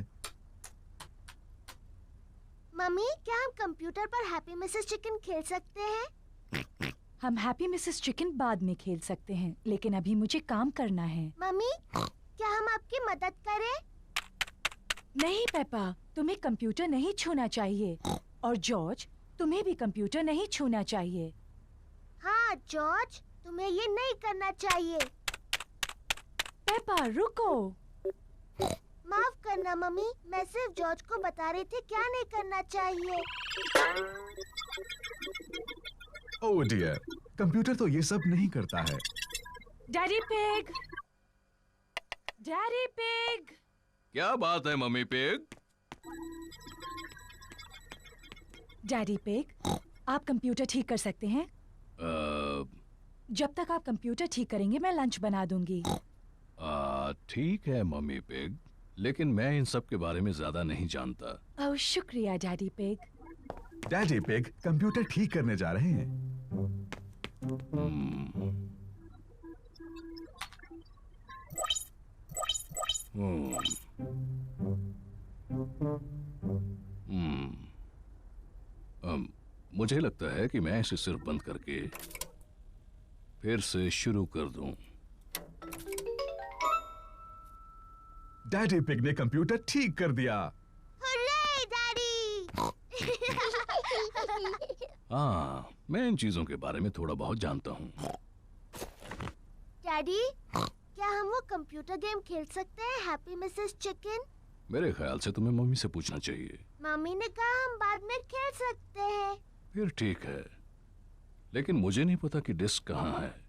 मम्मी, क्या हम कंप्यूटर पर हैप्पी मिसेस चिकन खेल सकते हैं? हम हैप्पी मिसेस चिकन बाद में खेल सकते हैं, लेकिन अभी मुझे काम करना है। मम्मी, क्या हम आपकी मदद करें? नहीं पेपा, तुम्हें कंप्यूटर नहीं छूना चाहिए। और जॉर्ज, तुम्हें भी कंप्यूटर नहीं छूना चाहिए। हाँ जॉर्ज, तुम्हें ये नहीं करना चाहिए। पेपा रुको। माफ करना मम्मी, मैं सिर्फ जॉर्ज को बता रही थी क्या नहीं करना चाहिए। ओह डियर, कंप्यूटर तो ये सब नहीं करता है। Daddy pig, daddy pig. क्या बात है मम्मी पिग? डैडी पिग, आप कंप्यूटर ठीक कर सकते हैं? जब तक आप कंप्यूटर ठीक करेंगे मैं लंच बना दूंगी। ठीक है मम्मी पिग, लेकिन मैं इन सब के बारे में ज्यादा नहीं जानता। ओह शुक्रिया daddy pig. Daddy pig computer ठीक करने जा रहे हैं। मुझे लगता है कि मैं इसे सिर्फ बंद करके फिर से शुरू कर दूं। डैडी पिग ने कंप्यूटर ठीक कर दिया। Hurray daddy! हाँ, मैं इन चीजों के बारे में थोड़ा बहुत जानता हूँ। डैडी, क्या हम वो कंप्यूटर गेम खेल सकते हैं, हैप्पी मिसेस चिकन? मेरे ख्याल से तुम्हें मम्मी से पूछना चाहिए। मम्मी ने कहा हम बाद में खेल सकते हैं। फिर ठीक है, लेकिन मुझे नहीं पता कि डिस्क कहाँ है।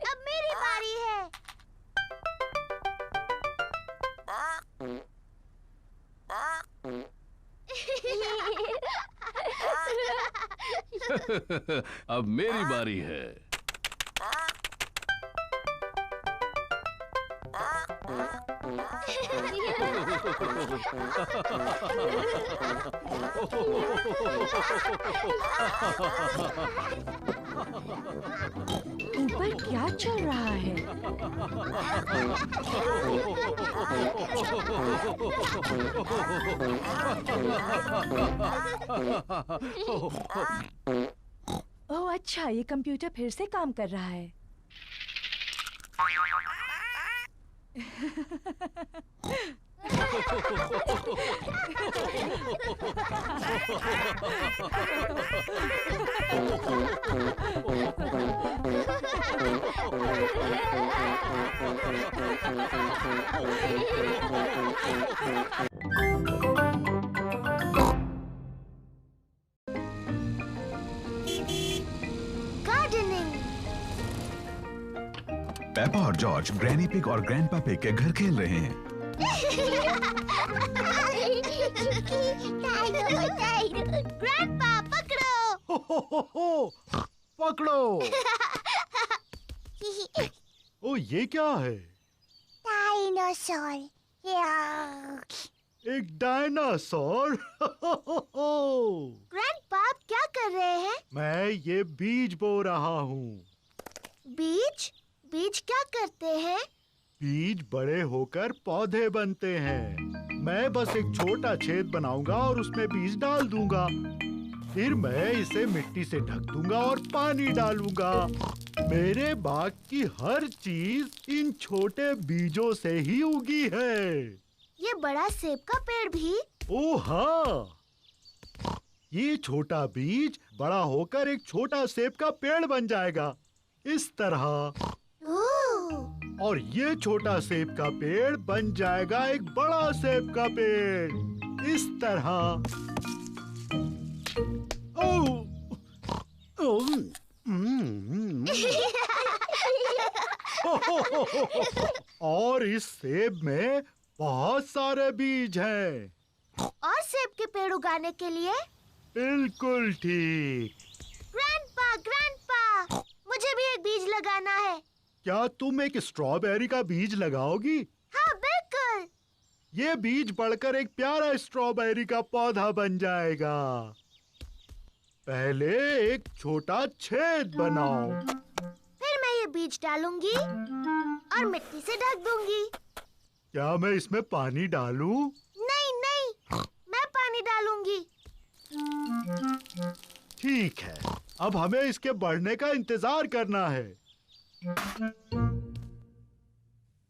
अब मेरी बारी है। अब मेरी बारी है। ऊपर क्या चल रहा है? ओह अच्छा, ये कंप्यूटर फिर से काम कर रहा है। पेपा और जॉर्ज ग्रैनी पिग और ग्रैंडपा पिग के घर खेल रहे हैं। ग्रैंडपा पकड़ो। पकड़ो। ओ ये क्या है? डायनासोर। एक डायनासोर। ग्रैंडपा आप क्या कर रहे हैं? मैं ये बीज बो रहा हूँ। बीज? बीज क्या करते हैं? बीज बड़े होकर पौधे बनते हैं। मैं बस एक छोटा छेद बनाऊंगा और उसमें बीज डाल दूंगा। फिर मैं इसे मिट्टी से ढक दूंगा और पानी डालूंगा। मेरे बाग की हर चीज इन छोटे बीजों से ही उगी है। ये बड़ा सेब का पेड़ भी? ओह हाँ, ये छोटा बीज बड़ा होकर एक छोटा सेब का पेड़ बन जाएगा, इस तरह। और ये छोटा सेब का पेड़ बन जाएगा एक बड़ा सेब का पेड़, इस तरह। और इस सेब में बहुत सारे बीज हैं। और सेब के पेड़ उगाने के लिए? बिल्कुल ठीक। ग्रैंडपा, ग्रैंडपा, मुझे भी एक बीज लगाना है। क्या तुम एक स्ट्रॉबेरी का बीज लगाओगी? हाँ बिल्कुल। ये बीज बढ़कर एक प्यारा स्ट्रॉबेरी का पौधा बन जाएगा। पहले एक छोटा छेद बनाओ। फिर मैं ये बीज डालूंगी और मिट्टी से ढक दूंगी। क्या मैं इसमें पानी डालूं? नहीं नहीं, मैं पानी डालूंगी। ठीक है, अब हमें इसके बढ़ने का इंतजार करना है।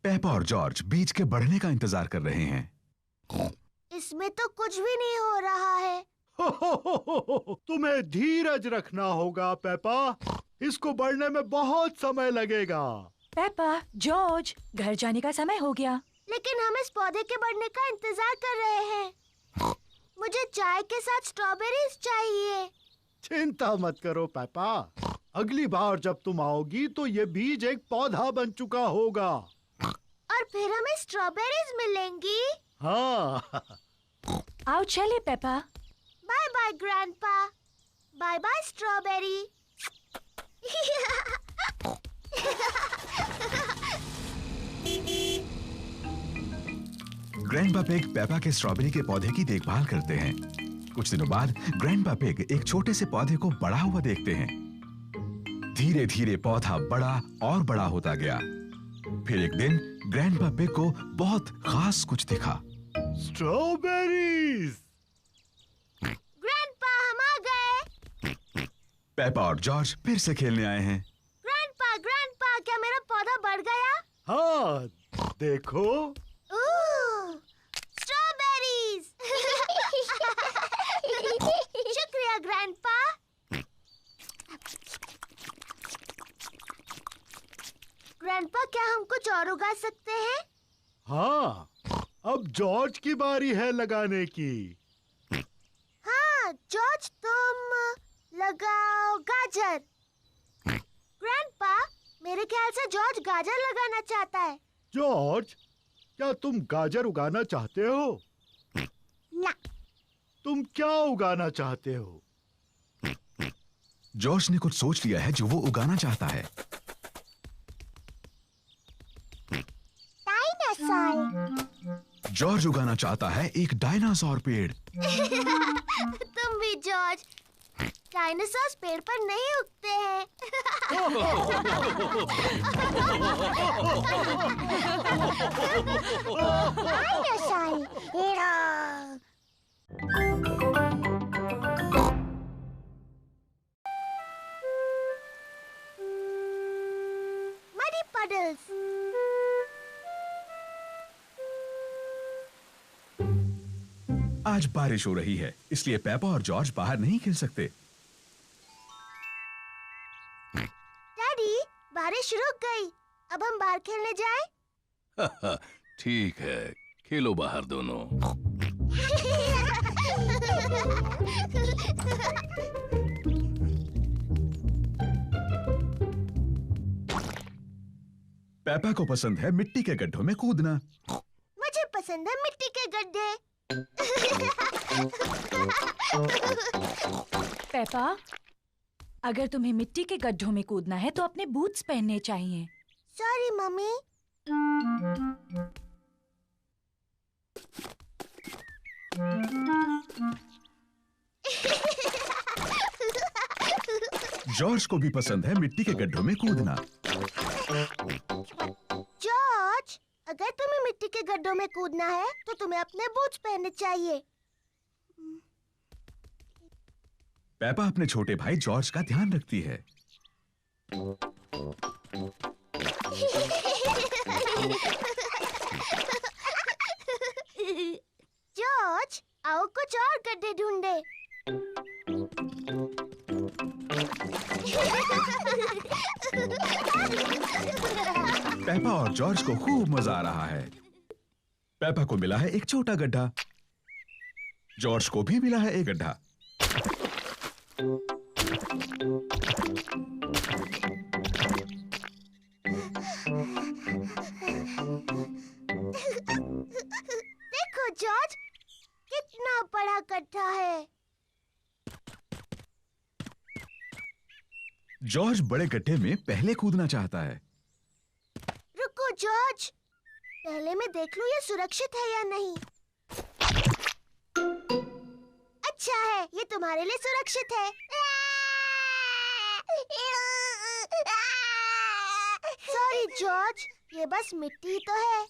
पेपा और जॉर्ज बीज के बढ़ने का इंतजार कर रहे हैं। इसमें तो कुछ भी नहीं हो रहा है। तुम्हें धीरज रखना होगा पेपा, इसको बढ़ने में बहुत समय लगेगा। पेपा, जॉर्ज, घर जाने का समय हो गया। लेकिन हम इस पौधे के बढ़ने का इंतजार कर रहे हैं। मुझे चाय के साथ स्ट्रॉबेरीज चाहिए। चिंता मत करो पेपा, अगली बार जब तुम आओगी तो ये बीज एक पौधा बन चुका होगा। और फिर हमें स्ट्रॉबेरीज मिलेंगी। हाँ। आओ चले पेपा। Bye bye grandpa, bye bye strawberry. Grandpa pig Peppa के स्ट्रॉबेरी के पौधे की देखभाल करते हैं। कुछ दिनों बाद ग्रैंडपा पिग एक छोटे से पौधे को बड़ा हुआ देखते हैं। धीरे धीरे पौधा बड़ा और बड़ा होता गया। फिर एक दिन ग्रैंडपा पिग को बहुत खास कुछ दिखा। स्ट्रॉबेरीज। ग्रैंडपा, हम आ गए। पेपा और जॉर्ज फिर से खेलने आए हैं। ग्रैंडपा, ग्रैंडपा, क्या मेरा पौधा बढ़ गया? हाँ, देखो। स्ट्रॉबेरीज। शुक्रिया ग्रैंडपा। ग्रैंडपा, क्या हम कुछ और उगा सकते हैं? हाँ, अब जॉर्ज की बारी है लगाने की। हाँ जॉर्ज, तुम लगाओ गाजर। ग्रैंडपा, मेरे ख्याल से जॉर्ज गाजर लगाना चाहता है। जॉर्ज, क्या तुम गाजर उगाना चाहते हो? ना। तुम क्या उगाना चाहते हो? जॉर्ज ने कुछ सोच लिया है जो वो उगाना चाहता है। डायनासोर। जॉर्ज उगाना चाहता है एक डायनासोर पेड़। तुम भी जॉर्ज। डायनासोर पेड़ पर नहीं उगते हैं। Muddy puddles. आज बारिश हो रही है, इसलिए पेपा और जॉर्ज बाहर नहीं खेल सकते। डैडी, बारिश रुक गई। अब हम बाहर खेलने जाएं? ठीक है, खेलो बाहर दोनों। पेपा को पसंद है मिट्टी के गड्ढों में कूदना। मुझे पसंद है मिट्टी के गड्ढे। पेपा, अगर तुम्हें मिट्टी के गड्ढों में कूदना है तो अपने बूट्स पहनने चाहिए। Sorry mummy. जॉर्ज को भी पसंद है मिट्टी के गड्ढों में कूदना। जॉर्ज, अगर तुम्हें मिट्टी के गड्ढों में कूदना है तो तुम्हें अपने बूट्स पहनने चाहिए। पेपा अपने छोटे भाई जॉर्ज का ध्यान रखती है। जॉर्ज, आओ कुछ और गड्ढे ढूंढे। पेपा और जॉर्ज को खूब मजा आ रहा है। पेपा को मिला है एक छोटा गड्ढा, जॉर्ज को भी मिला है एक गड्ढा। देखो जॉर्ज, कितना बड़ा गड्ढा है। जॉर्ज बड़े गड्ढे में पहले कूदना चाहता है। रुको जॉर्ज, पहले मैं देख लूं ये सुरक्षित है या नहीं। अच्छा है, ये तुम्हारे लिए सुरक्षित है। सॉरी जॉर्ज, ये बस मिट्टी तो है।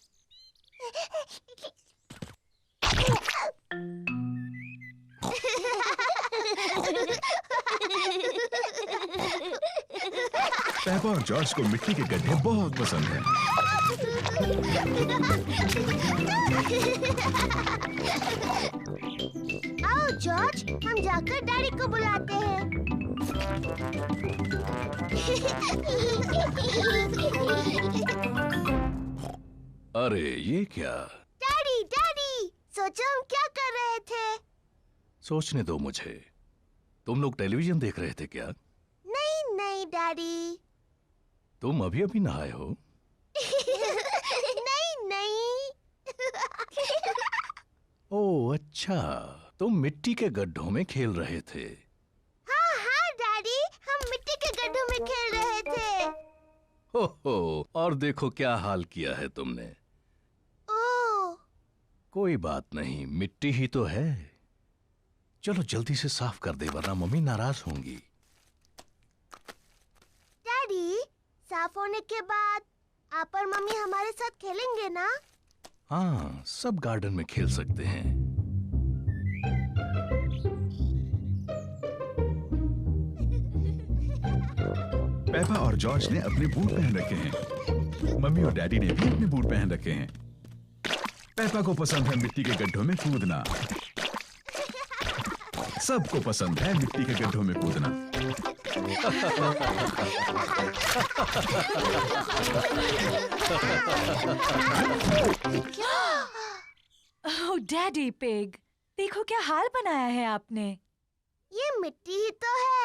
पेपा और जॉर्ज को मिट्टी के गड्ढे बहुत पसंद हैं। आओ जॉर्ज, हम जाकर डैडी को बुलाते हैं। अरे ये क्या? डैडी डैडी, सोचो हम क्या कर रहे थे। सोचने दो मुझे। तुम लोग टेलीविजन देख रहे थे क्या? नहीं नहीं डैडी। तुम अभी अभी नहाए हो? नहीं नहीं। ओह अच्छा, तुम मिट्टी के गड्ढों में खेल रहे थे। हाँ हाँ डैडी, हम मिट्टी के गड्ढों में खेल रहे थे। हो, और देखो क्या हाल किया है तुमने। ओह, कोई बात नहीं, मिट्टी ही तो है। चलो जल्दी से साफ कर दे वरना मम्मी नाराज होंगी। डैडी, साफ होने के बाद आप और मम्मी हमारे साथ खेलेंगे ना? हाँ, सब गार्डन में खेल सकते हैं। पेपा और जॉर्ज ने अपने बूट पहन रखे हैं। मम्मी और डैडी ने भी अपने बूट पहन रखे हैं। पेपा को पसंद है मिट्टी के गड्ढों में कूदना। सबको पसंद है मिट्टी के गड्ढों में कूदना। ओह डैडी पिग, देखो क्या हाल बनाया है आपने। ये मिट्टी ही तो है।